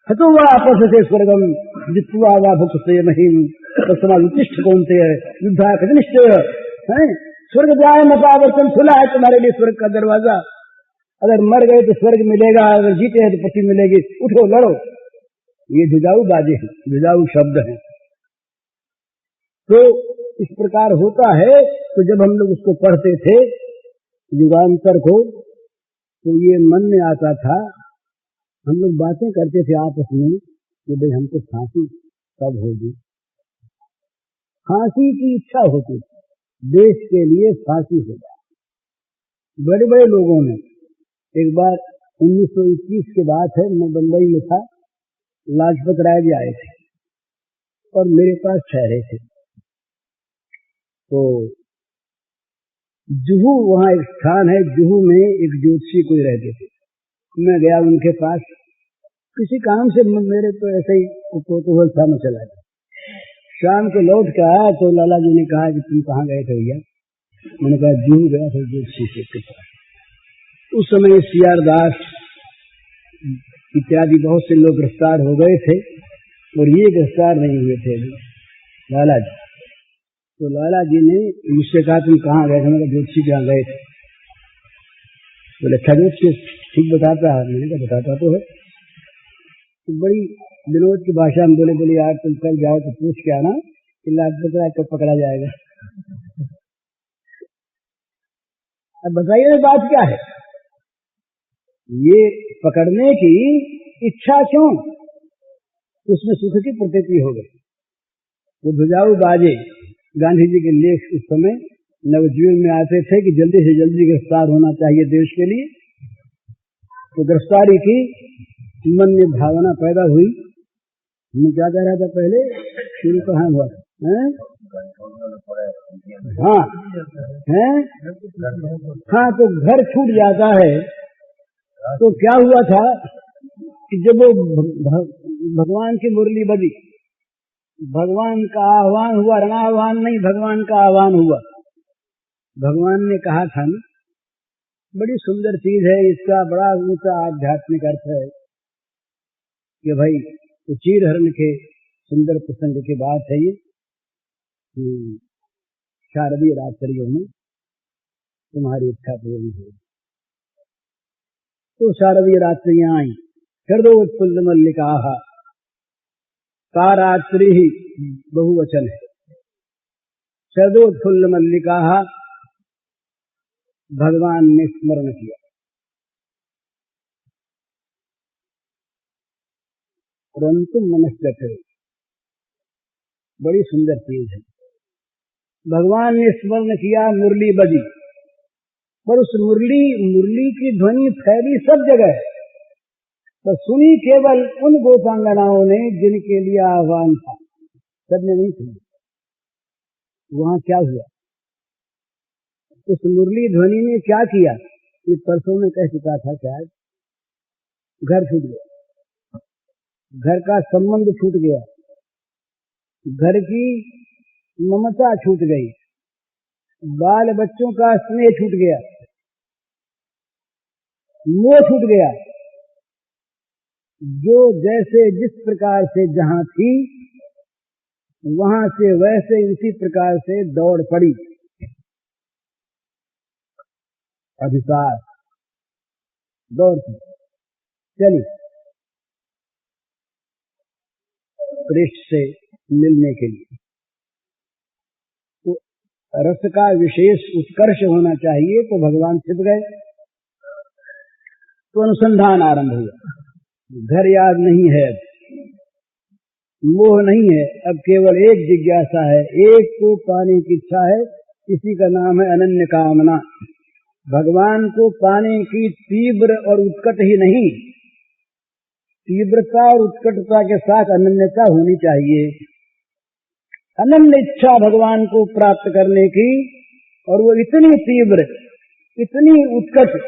हतो वा आपस से स्वर्गम जित्वा वा भुक्त से महिम तस्मादिष्ट कौनते युद्धा निश्चय है। स्वर्ग द्वार मतावर्तन खुला है तुम्हारे लिए, स्वर्ग का दरवाजा। अगर मर गए तो स्वर्ग मिलेगा, अगर जीते हैं तो पति मिलेगी। उठो लड़ो। ये जुजाऊ बाजे हैं, जुजाऊ शब्द हैं। तो इस प्रकार होता है। तो जब हम लोग उसको पढ़ते थे युगांतर को, तो ये मन में आता था, हम लोग बातें करते थे आपस में कि भाई हमको फांसी कब होगी। फांसी की इच्छा होती थी, देश के लिए फांसी हो जाए। बड़े बड़े लोगों ने, एक बार 1921 की बात है, मैं बंबई में था, लाजपत राय जी आए थे और मेरे पास ठहरे थे। तो जुहू, वहाँ एक स्थान है, जुहू में एक ज्योतिषी कोई रहते थे। मैं गया उनके पास किसी काम से, मेरे तो ऐसे ही कौतूहल था, मैं चला गया। शाम को लौट के आया तो लाला जी ने कहा कि तुम कहाँ गए थे भैया? मैंने कहा जुहू गया था ज्योतिषी के पास। उस समय सीआर दास इत्यादि बहुत से लोग गिरफ्तार हो गए थे और ये गिरफ्तार नहीं हुए थे लाला जी। तो लाला जी ने मुझसे कहा तुम कहाँ गए थे? मैंने कहा ज्योतिषी के यहाँ गए थे। बोले अच्छा ज्योतिषी ठीक बताता है? मैंने कहा बताता तो है। तो बड़ी विनोद की भाषा में बोले यार तुम कल जाओ तो पूछ के आना कि लाजपत राय कब पकड़ा जाएगा। अब बताइए बात क्या है? ये पकड़ने की इच्छा क्यों? उसमें सुख की प्रतीति हो गई। वो जुजाऊ बाजे गांधी जी के लेख उस समय नवजीवन में आते थे कि जल्दी से जल्दी गिरफ्तार होना चाहिए देश के लिए। तो गिरफ्तारी की मन में भावना पैदा हुई। मैं क्या कह रहा था पहले, शुरू कहाँ हुआ? हाँ है, हाँ। तो घर छूट जाता है। तो क्या हुआ था कि जब वो भगवान की मुरली बजी, भगवान का आह्वान हुआ, रणाह्वान नहीं, भगवान का आह्वान हुआ। भगवान ने कहा था ना, बड़ी सुंदर चीज है, इसका बड़ा ऊंचा आध्यात्मिक अर्थ है कि भाई तो चीर हरण के सुंदर प्रसंग की बात है ये। शारदीय रात्रियों में तुम्हारी इच्छा पूरी हो। तो शारदीय रात्रियां आई, हृदयोत्फुल्ल मल्लिकाः, का रात्रि ही बहुवचन है। हृदयोत्फुल्ल मल्लिकाः, भगवान ने स्मरण किया। परंतु मनस्जठरे, बड़ी सुंदर चीज है। भगवान ने स्मरण किया, मुरली बजी, पर उस मुरली की ध्वनि फैली सब जगह, तो सुनी केवल उन गोपांगनाओं ने जिनके लिए आह्वान था, सबने नहीं सुनी। वहां क्या हुआ? उस मुरली ध्वनि ने क्या किया? ये परसों में कह चुका था शायद, घर छूट गया, घर का संबंध छूट गया, घर की ममता छूट गई, बाल बच्चों का स्नेह छूट गया, मोह छूट गया। जो जैसे जिस प्रकार से जहां थी वहां से वैसे इसी प्रकार से दौड़ पड़ी। अधिकार दौड़ चली कृष्ण से मिलने के लिए। तो रस का विशेष उत्कर्ष होना चाहिए, तो भगवान छिप गए। तो अनुसंधान आरंभ हुआ। घर याद नहीं है, मोह नहीं है, अब केवल एक जिज्ञासा है, एक को पाने की इच्छा है। इसी का नाम है अनन्य कामना। भगवान को पाने की तीव्र और उत्कट ही नहीं, तीव्रता और उत्कटता के साथ अनन्यता होनी चाहिए। अनन्य इच्छा भगवान को प्राप्त करने की, और वो इतनी तीव्र, इतनी उत्कट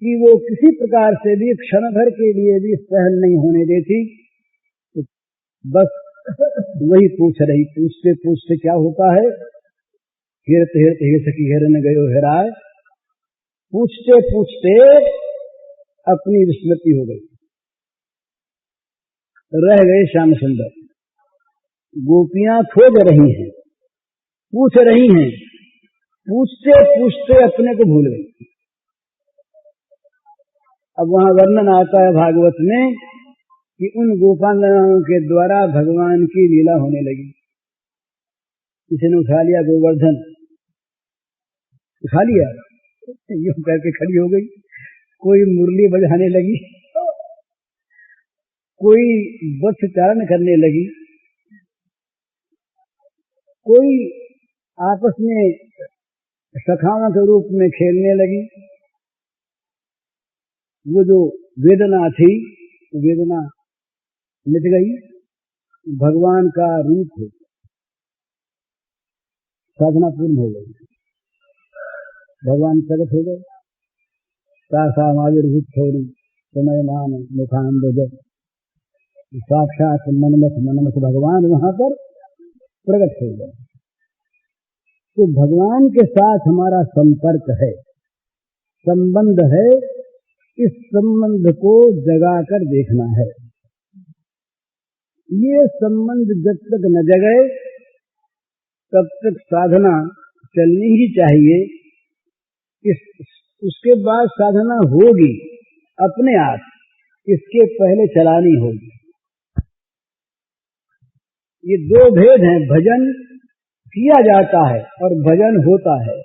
कि वो किसी प्रकार से भी क्षण भर के लिए भी सहन नहीं होने देती। तो बस वही पूछ रही, पूछते पूछते क्या होता है, हिरत हिरत हे सखी हिरन गयो हेराय, पूछते पूछते अपनी विस्मृति हो गई, रह गए श्याम सुंदर। गोपियां खोज रही हैं, पूछ रही हैं, पूछते पूछते अपने को भूल गई। अब वहां वर्णन आता है भागवत में कि उन गोपांगनाओं के द्वारा भगवान की लीला होने लगी। किसी ने उठा लिया गोवर्धन, उठा लिया, यूं करके खड़ी हो गई, कोई मुरली बजाने लगी, कोई वत्स चारण करने लगी, कोई आपस में सखाओं के रूप में खेलने लगी। वो जो वेदना थी, वेदना मिट गई, भगवान का रूप हो, साधना पूर्ण हो गई, भगवान प्रकट हो गए। सासा महावीर छोड़ी समय मान मुखान बजे, साक्षात मनमथ भगवान वहां पर प्रकट हो गए। तो भगवान के साथ हमारा संपर्क है, संबंध है, इस संबंध को जगाकर देखना है। ये संबंध जब तक न जगे तब तक साधना चलनी ही चाहिए। उसके बाद साधना होगी अपने आप, इसके पहले चलानी होगी। ये दो भेद हैं, भजन किया जाता है और भजन होता है।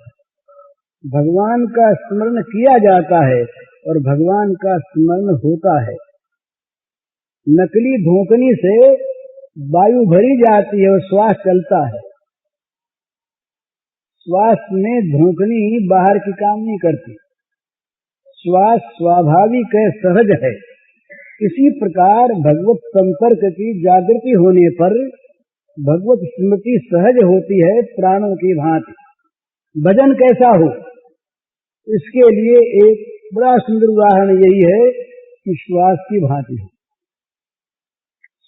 भगवान का स्मरण किया जाता है और भगवान का स्मरण होता है। नकली धोकनी से वायु भरी जाती है और श्वास चलता है। श्वास में धोकनी बाहर की काम नहीं करती, श्वास स्वाभाविक है, सहज है। इसी प्रकार भगवत संपर्क की जागृति होने पर भगवत स्मृति सहज होती है, प्राणों की भांति। भजन कैसा हो, इसके लिए एक बड़ा सुंदर उदाहरण यही है कि श्वास की भांति हो।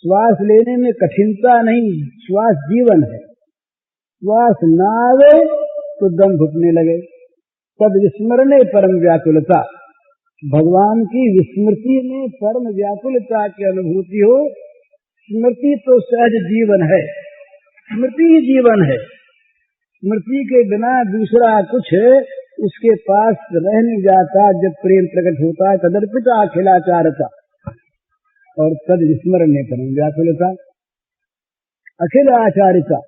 श्वास लेने में कठिनता नहीं, श्वास जीवन है। श्वास ना आवे तो दम घुटने लगे। तब विस्मरणे परम व्याकुलता, भगवान की विस्मृति में परम व्याकुलता की अनुभूति हो। स्मृति तो सहज जीवन है, स्मृति ही जीवन है। स्मृति के बिना दूसरा कुछ उसके पास रह नहीं जाता। जब प्रेम प्रकट होता है तदर्पिता अखिलाचारता और तद विस्मरण परम व्याकुलता, अखिल आचारिता,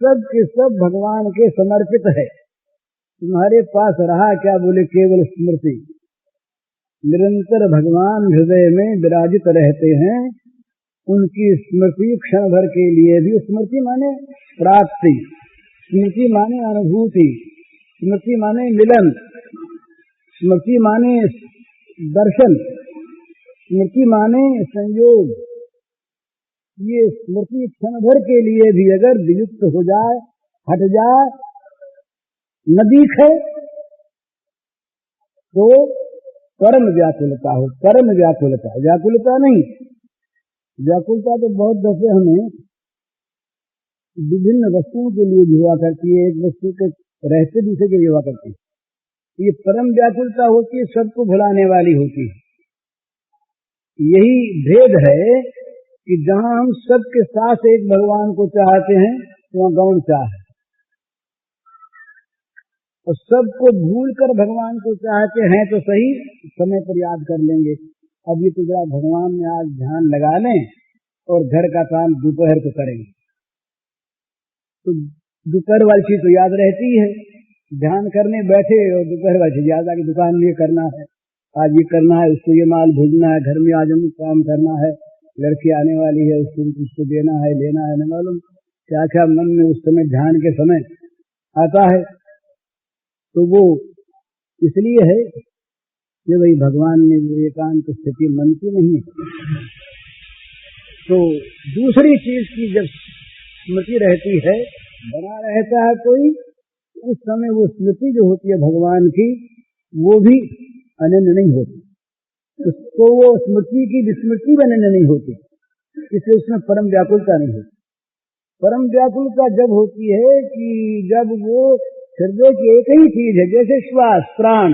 सब के सब भगवान के समर्पित है। तुम्हारे पास रहा क्या, बोले केवल स्मृति। निरंतर भगवान हृदय में विराजित रहते हैं। उनकी स्मृति क्षण भर के लिए भी, स्मृति माने प्राप्ति, स्मृति माने अनुभूति, स्मृति माने मिलन, स्मृति माने दर्शन, स्मृति माने संयोग। ये स्मृति क्षण भर के लिए भी अगर विलुप्त हो जाए, हट जाए, न दिखे तो परम व्याकुलता हो। परम व्याकुलता, व्याकुलता नहीं। व्याकुलता तो बहुत दफे हमें विभिन्न वस्तुओं के लिए भी हुआ करती है, एक वस्तु के रहते दूसरे के लिए हुआ करती है। ये परम व्याकुलता होती है, सबको भुलाने वाली होती है। यही भेद है कि जहां हम सबके साथ एक भगवान को चाहते हैं वहां गौण चाह है, और सबको भूलकर भगवान को चाहते हैं तो सही, समय पर याद कर लेंगे। अब ये तो जरा भगवान में आज ध्यान लगा लें और घर का काम दोपहर को करेंगे, तो दोपहर वाली चीज तो याद रहती है। ध्यान करने बैठे और दोपहर वाली चीज याद आ कि दुकान में ये करना है, आज ये करना है, उसको ये माल भेजना है, घर में आज हम काम करना है, लड़की आने वाली है, उसको देना है, लेना है, न मालूम क्या क्या मन में उस समय ध्यान के समय आता है। तो वो इसलिए है कि भाई भगवान ने एकांत स्थिति मन की नहीं है। तो दूसरी चीज की जब स्मृति रहती है, बना रहता है कोई, उस समय वो स्मृति जो होती है भगवान की, वो भी अनन्य नहीं होती, उसको वो स्मृति की विस्मृति भी अनन्य नहीं होती, इसलिए उसमें परम व्याकुलता नहीं होती। परम व्याकुलता जब होती है कि जब वो हृदय की एक ही चीज है, जैसे श्वास, प्राण,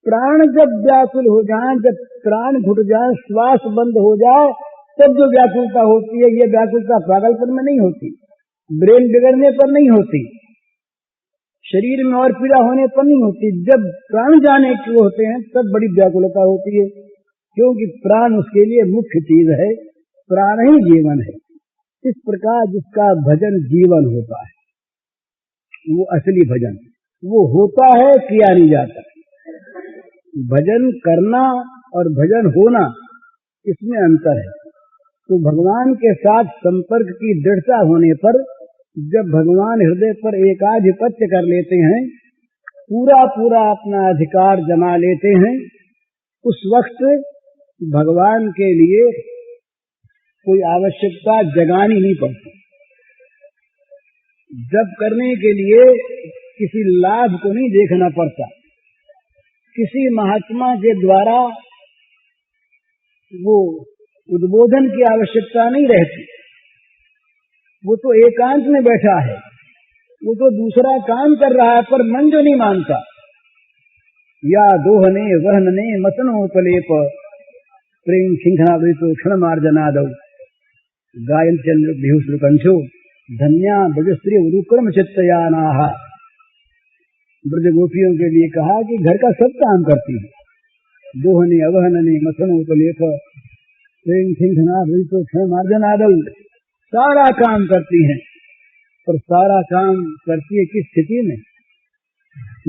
प्राण जब व्याकुल हो जाए, जब प्राण घुट जाए, श्वास बंद हो जाए, तब जो व्याकुलता होती है, ये व्याकुलता पागलपन में नहीं होती, ब्रेन बिगड़ने पर नहीं होती, शरीर में और पीड़ा होने पर नहीं होती। जब प्राण जाने के होते हैं तब बड़ी व्याकुलता होती है। क्योंकि प्राण उसके लिए मुख्य चीज है, प्राण ही जीवन है। इस प्रकार जिसका भजन जीवन होता है, वो असली भजन, वो होता है, किया नहीं जाता। भजन करना और भजन होना, इसमें अंतर है। तो भगवान के साथ संपर्क की दृढ़ता होने पर, जब भगवान हृदय पर एकाधिपत्य कर लेते हैं, पूरा पूरा अपना अधिकार जमा लेते हैं, उस वक्त भगवान के लिए कोई आवश्यकता जगानी नहीं पड़ती। जब करने के लिए किसी लाभ को नहीं देखना पड़ता, किसी महात्मा के द्वारा वो उद्बोधन की आवश्यकता नहीं रहती। वो तो एकांत में बैठा है, वो तो दूसरा काम कर रहा है, पर मन जो नहीं मानता। या दोहने वहनने मतनोपलेप प्रेम सिंघना तो क्षण मार्जनादौ गायन चंद्र बिहुश्रुकंशो धन्या ब्रजस्त्री उरुक्रम चित्तयानाः। ब्रज गोपियों के लिए कहा कि घर का सब काम करती है, दोहने अवहनने मतनोपलेप प्रेम सिंघना तो क्षण मार्जनादौ, सारा काम करती हैं। पर सारा काम करती है किस स्थिति में?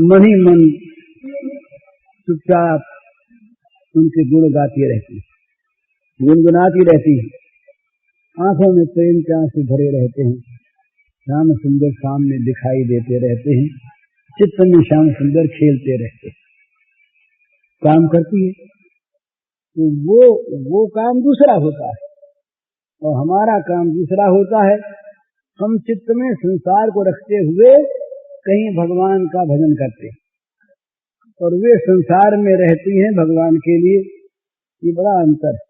मन ही मन चुपचाप उनके गुण गाती रहती है, गुनगुनाती रहती है, आंखों में प्रेम के आंसू भरे रहते हैं, श्याम सुंदर सामने दिखाई देते रहते हैं, चित्त में श्याम सुंदर खेलते रहते हैं। काम करती है तो वो काम दूसरा होता है और हमारा काम दूसरा होता है। हम चित्त में संसार को रखते हुए कहीं भगवान का भजन करते हैं, और वे संसार में रहती हैं भगवान के लिए। ये बड़ा अंतर है।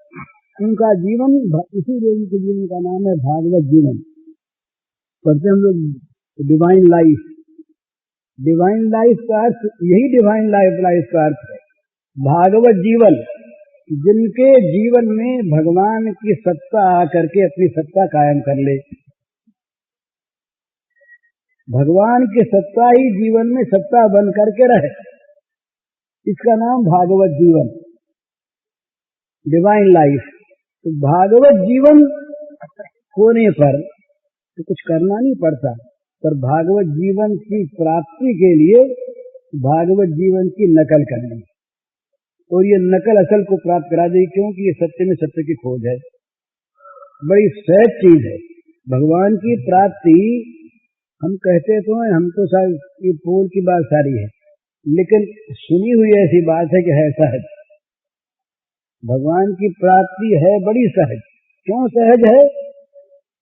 उनका जीवन, इसीलिए उनके जीवन का नाम है भागवत जीवन। पढ़ते हम लोग डिवाइन लाइफ। डिवाइन लाइफ का अर्थ यही, डिवाइन लाइफ का अर्थ है भागवत जीवन। जिनके जीवन में भगवान की सत्ता आकर के अपनी सत्ता कायम कर ले, भगवान की सत्ता ही जीवन में सत्ता बन करके रहे, इसका नाम भागवत जीवन, डिवाइन लाइफ। तो भागवत जीवन होने पर तो कुछ करना नहीं पड़ता, पर भागवत जीवन की प्राप्ति के लिए भागवत जीवन की नकल करनी, और ये नकल असल को प्राप्त करा देगी, क्योंकि ये सत्य में सत्य की खोज है, बड़ी सहज चीज है। भगवान की प्राप्ति हम कहते तो हैं, हम तो शायद ये पोल की बात सारी है, लेकिन सुनी हुई ऐसी बात है कि है सहज। भगवान की प्राप्ति है बड़ी सहज। क्यों सहज है?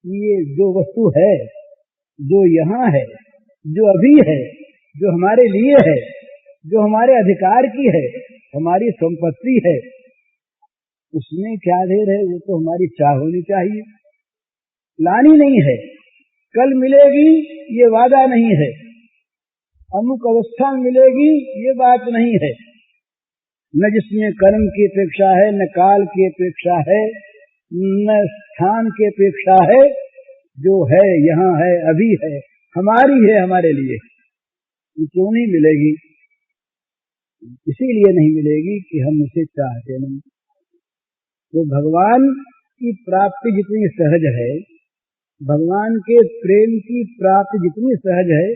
ये जो वस्तु है, जो यहाँ है, जो अभी है, जो हमारे लिए है, जो हमारे अधिकार की है, हमारी संपत्ति है, उसमें क्या देर है? वो तो हमारी चाह होनी चाहिए, लानी नहीं है। कल मिलेगी ये वादा नहीं है, अमुक अवस्था में मिलेगी ये बात नहीं है। न जिसमें कर्म की अपेक्षा है, न काल की अपेक्षा है, न स्थान की अपेक्षा है। जो है यहाँ है, अभी है, हमारी है, हमारे लिए। ये क्यों नहीं मिलेगी? इसीलिए नहीं मिलेगी कि हम उसे चाहते नहीं। तो भगवान की प्राप्ति जितनी सहज है, भगवान के प्रेम की प्राप्ति जितनी सहज है,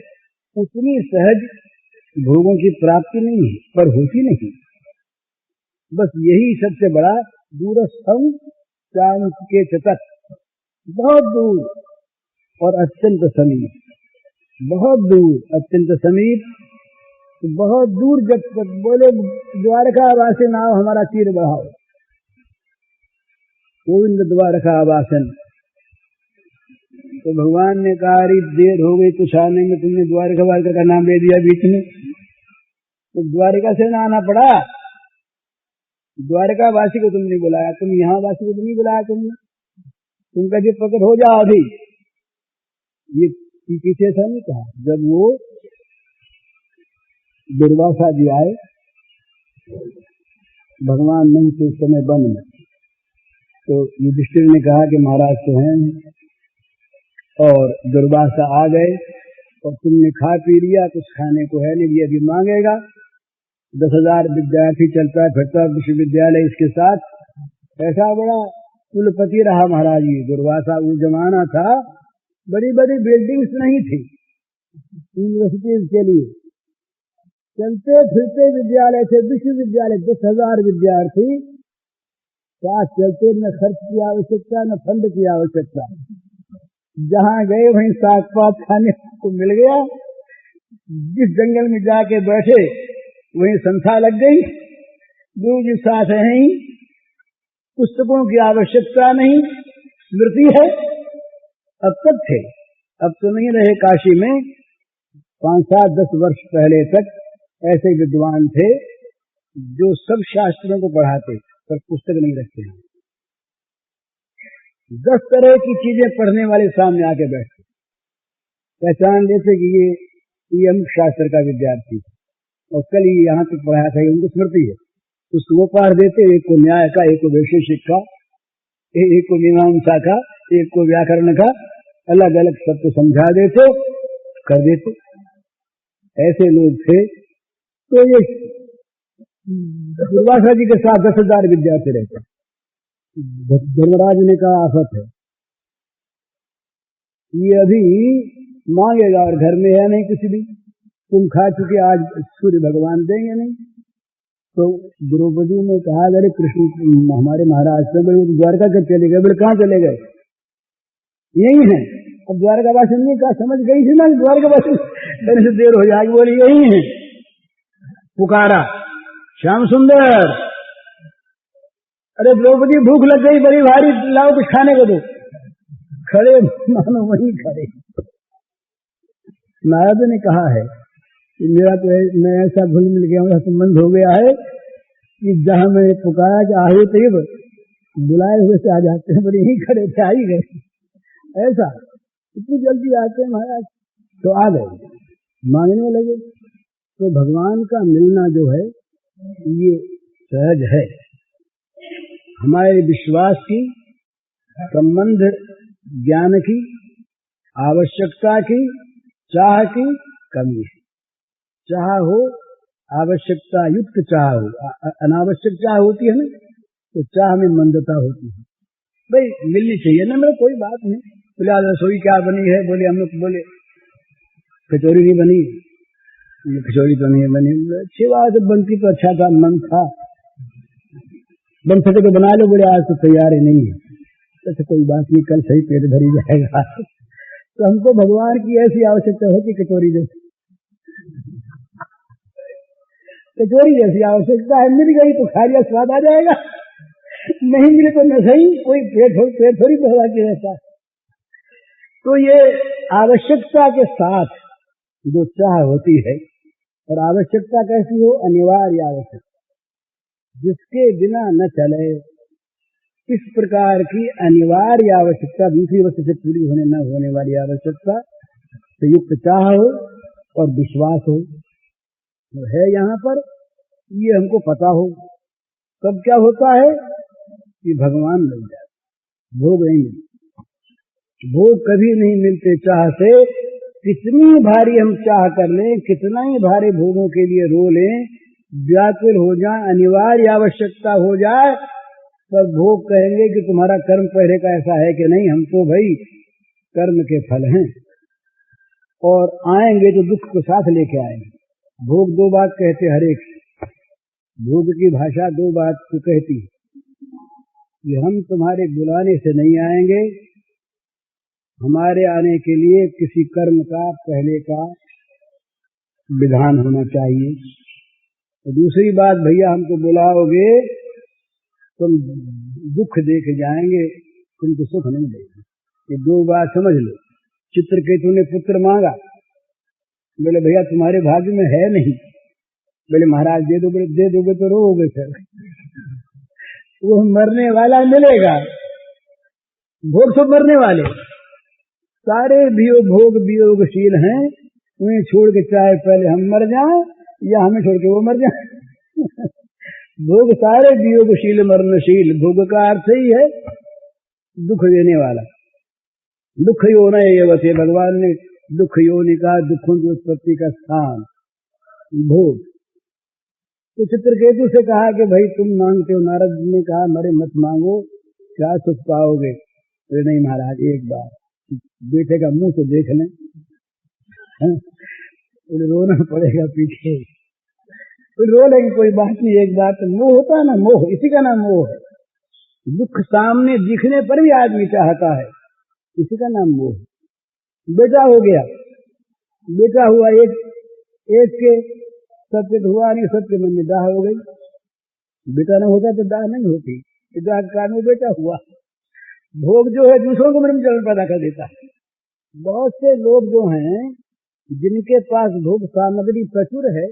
उतनी सहज भोगों की प्राप्ति नहीं है, पर होती नहीं। बस यही सबसे बड़ा दूरस्थम चांद के चतक, बहुत दूर और अत्यंत समीप, बहुत दूर अत्यंत समीप। तो बहुत दूर जब तक बोले द्वारका आवासन नाव हमारा तीर बढ़ाओ, गोविंद द्वारका आवासन। तो भगवान ने कहा देर हो गई कुछ आने में, तुमने द्वारका का नाम ले दिया बीच में, तो द्वारका से ना आना पड़ा। द्वारका वासी को तुमने बुलाया, तुम यहाँ वासी को नहीं बुलाया, तुम कैसे प्रकट हो जाओ अभी। ये पीछे ऐसा नहीं कहा। जब वो दुर्वासा जी आए, भगवान नहीं थे उस समय वन में, तो युधिष्ठिर ने कहा कि महाराज तो हैं, और दुर्वासा आ गए और तुमने खा पी लिया, कुछ खाने को है नहीं, ये अभी मांगेगा। 10,000 विद्यार्थी चलता फिरता विश्वविद्यालय इसके साथ, ऐसा बड़ा कुलपति रहा महाराज जी। दुर्वासा वो जमाना था, बड़ी बड़ी बिल्डिंग्स नहीं थी यूनिवर्सिटीज के लिए, चलते फिरते विद्यालय थे, विश्वविद्यालय। 10,000 विद्यार्थी साथ चलते, न खर्च की आवश्यकता न फंड की आवश्यकता। जहां गए वहीं साग पात खाने को मिल गया, जिस जंगल में जाके बैठे वहीं संस्था लग गई, गुरु जी साथ है ही, पुस्तकों की आवश्यकता नहीं, स्मृति है। अब तक थे, अब तो नहीं रहे। काशी में 5, 7, 10 वर्ष पहले तक ऐसे विद्वान थे जो सब शास्त्रों को पढ़ाते पर पुस्तक नहीं रखते हैं। 10 तरह की चीजें पढ़ने वाले सामने आके बैठते, पहचान लेते कि ये हम शास्त्र का विद्यार्थी और कल ये यहाँ तक पढ़ाया था, उनको स्मृति है। उसको वो पढ़ देते, एक को न्याय का, एक को वैशेषिक का, एक को मीमांसा का, एक को व्याकरण का, अलग अलग सबको समझा देते, कर देते। ऐसे लोग थे। तो ये दुर्वासा जी के साथ 10,000 विद्यार्थी रहते। धर्मराज ने कहा आफत है, ये अभी मांगेगा और घर में है नहीं कुछ भी, तुम खा चुके, आज सूर्य भगवान देंगे नहीं। तो द्रौपदी ने कहा अरे कृष्ण हमारे महाराज से बोले द्वारका कब चले गए? बोले कहाँ चले गए? यही है। अब द्वारकावासी ने कहा समझ गई थी ना द्वारकावासी कहने से देर हो जाएगी, बोले यही है। पुकारा श्याम सुंदर, अरे द्रौपदी भूख लग गई बड़ी भारी, लाओ कुछ खाने को दो। खड़े मानो वहीं खड़े। नारद ने कहा है कि मेरा तो मैं ऐसा घुल मिल गया, मेरा संबंध हो गया है कि जहां मैं पुकारा कि आए तब बुलाए हुए से आ जाते हैं, बड़े यहीं खड़े थे, आ ही गए। ऐसा इतनी जल्दी आते हैं महाराज। तो आ गए, मांगने लगे। तो भगवान का मिलना जो है ये सहज है। हमारे विश्वास की, संबंध ज्ञान की, आवश्यकता की, चाह की कमी है। चाह हो, आवश्यकता युक्त चाह हो, अनावश्यक चाह होती है ना, तो चाह में मंदता होती है। भाई मिलनी चाहिए ना, मेरा कोई बात नहीं। बोले आज रसोई क्या बनी है? बोले हम लोग बोले कचौरी नहीं बनी, कचौरी तो नहीं बनी। अच्छी बात है, बनती तो अच्छा था, मन था, बन सके तो बना लो। बोले आज तो तैयार ही नहीं है। तो कोई बात नहीं, कल सही पेट भरी जाएगा। तो हमको भगवान की ऐसी आवश्यकता होती कचौरी जैसी, कचौरी जैसी आवश्यकता है। मिल गई तो खा लिया, स्वाद आ जाएगा, नहीं मिले तो न सही, कोई पेट थोड़ी भरा के रहता। तो ये आवश्यकता के साथ जो चाह होती है, और आवश्यकता कैसी हो? अनिवार्य आवश्यकता, जिसके बिना न चले। इस प्रकार की अनिवार्य आवश्यकता, दूसरी वस्तु से पूरी होने न होने वाली आवश्यकता, संयुक्त चाह हो और विश्वास हो तो है यहाँ पर। ये हमको पता हो तब क्या होता है कि भगवान मिल जाए। भोग नहीं मिलते, भोग कभी नहीं मिलते चाह से। कितनी भारी हम चाह कर लें, कितना ही भारी भोगों के लिए रो लें, व्याकुल हो जाए, अनिवार्य आवश्यकता हो जाए, पर भोग कहेंगे कि तुम्हारा कर्म पहले का ऐसा है कि नहीं। हम तो भाई कर्म के फल हैं, और आएंगे तो दुख को साथ लेके आएंगे। भोग 2 बात कहते हर एक, भोग की भाषा 2 बात को कहती कि हम तुम्हारे बुलाने से नहीं आएंगे, हमारे आने के लिए किसी कर्म का पहले का विधान होना चाहिए। तो दूसरी बात, भैया हमको बुलाओगे तुम दुख देके जाएंगे, तुमको सुख नहीं देंगे। ये 2 बात समझ लो। चित्रकेतु ने पुत्र मांगा, बोले भैया तुम्हारे भाग्य में है नहीं। बोले महाराज दे दो। बोले दे दोगे तो रोओगे फिर, वो मरने वाला मिलेगा। भोग सब मरने वाले, सारे भोग वियोगशील हैं। उन्हें छोड़ के चाहे पहले हम मर जाएं या हमें छोड़ के वो मर जाएं। भोग सारे वियोगशील मरणशील। भोग का अर्थ ही है दुख देने वाला। दुख योन एवते, भगवान ने दुख योनि का, दुखों की उत्पत्ति का स्थान भोग। तो चित्रकेतु से कहा कि भाई तुम मांगते हो, नारद जी ने कहा मरे मत मांगो, क्या सुख पाओगे। तो नहीं महाराज, एक बार बेटे का मुंह तो देख लें, रोना पड़ेगा पीछे, तो रो लेंगे, कोई बात नहीं, एक बार तो मोह होता है ना, मोह, इसी का नाम मोह है। दुख सामने दिखने पर भी आदमी चाहता है, इसी का नाम मोह। बेटा हो गया, बेटा हुआ एक के, सबके तो हुआ नहीं, सबके मन में दाह हो गई। बेटा न होता तो दाह नहीं होती, दाह के कारण में बेटा हुआ। भोग जो है दूसरों को मन में जलन पैदा कर देता है। बहुत से लोग जो हैं जिनके पास भोग सामग्री प्रचुर है,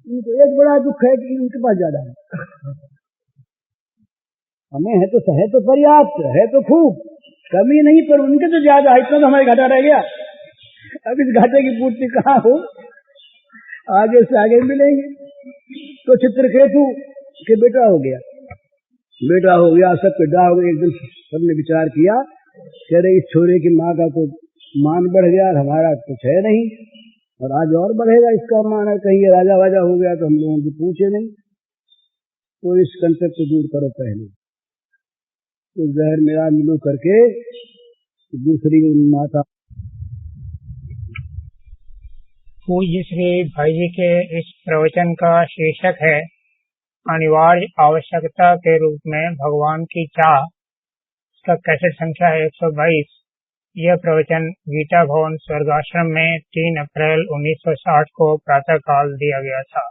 उनको एक बड़ा दुख है कि उनके पास ज्यादा है। हमें है तो पर्याप्त है, तो खूब, कमी नहीं, पर उनके तो ज्यादा है, इतना तो हमारे घाटा रह गया। अब इस घाटे की पूर्ति कहाँ हो, आगे से आगे मिलेंगे। तो चित्रकेतु के बेटा हो गया, सबके डाह हो गए। एक दिन सबने विचार किया, कह रहे इस छोरे की माँ का तो मान बढ़ गया, हमारा कुछ है नहीं, और आज और बढ़ेगा इसका मान है, कहीं राजा वाजा हो गया तो हम लोगों की पूछे नहीं। तो इस कंसेप्ट को दूर करो पहले, तो जहर मेरा मिलो करके दूसरी माता। पूज्य श्री भाई जी के इस प्रवचन का शीर्षक है अनिवार्य आवश्यकता के रूप में भगवान की चाह। इसका कैसेट संख्या है 122। यह प्रवचन गीता भवन स्वर्गाश्रम में 3 अप्रैल 1960 को प्रातःकाल दिया गया था।